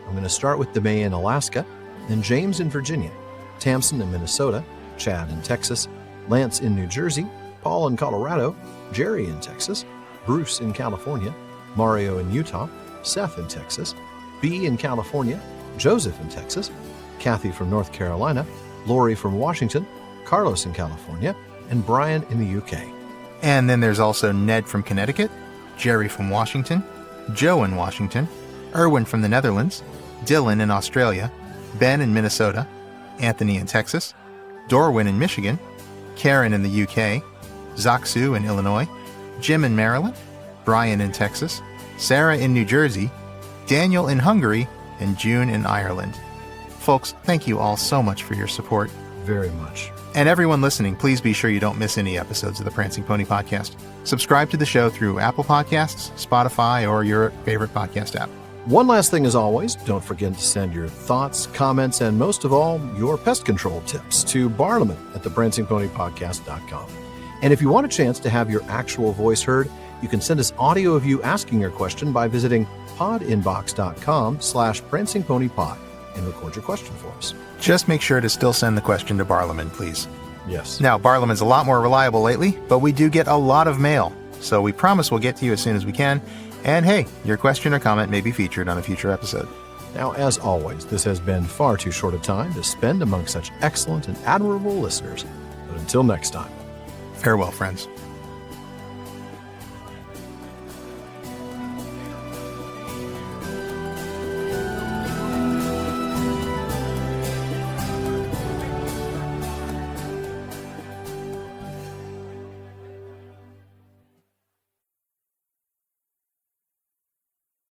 I'm going to start with DeMay in Alaska, then James in Virginia, Tamsin in Minnesota, Chad in Texas, Lance in New Jersey, Paul in Colorado, Jerry in Texas, Bruce in California, Mario in Utah, Seth in Texas, B in California, Joseph in Texas, Kathy from North Carolina, Lori from Washington, Carlos in California, and Brian in the UK. And then there's also Ned from Connecticut, Jerry from Washington, Joe in Washington, Erwin from the Netherlands, Dylan in Australia, Ben in Minnesota, Anthony in Texas, Dorwin in Michigan, Karen in the UK, Zaksu in Illinois, Jim in Maryland, Brian in Texas, Sarah in New Jersey, Daniel in Hungary, and June in Ireland. Folks, thank you all so much for your support. Very much. And everyone listening, please be sure you don't miss any episodes of the Prancing Pony Podcast. Subscribe to the show through Apple Podcasts, Spotify, or your favorite podcast app. One last thing as always, don't forget to send your thoughts, comments, and most of all, your pest control tips to Barlaman at theprancingponypodcast.com. And if you want a chance to have your actual voice heard, you can send us audio of you asking your question by visiting podinbox.com/prancingponypod and record your question for us. Just make sure to still send the question to Barlaman, please. Yes. Now, Barlaman's a lot more reliable lately, but we do get a lot of mail, so we promise we'll get to you as soon as we can. And hey, your question or comment may be featured on a future episode. Now, as always, this has been far too short a time to spend among such excellent and admirable listeners. But until next time. Farewell, friends.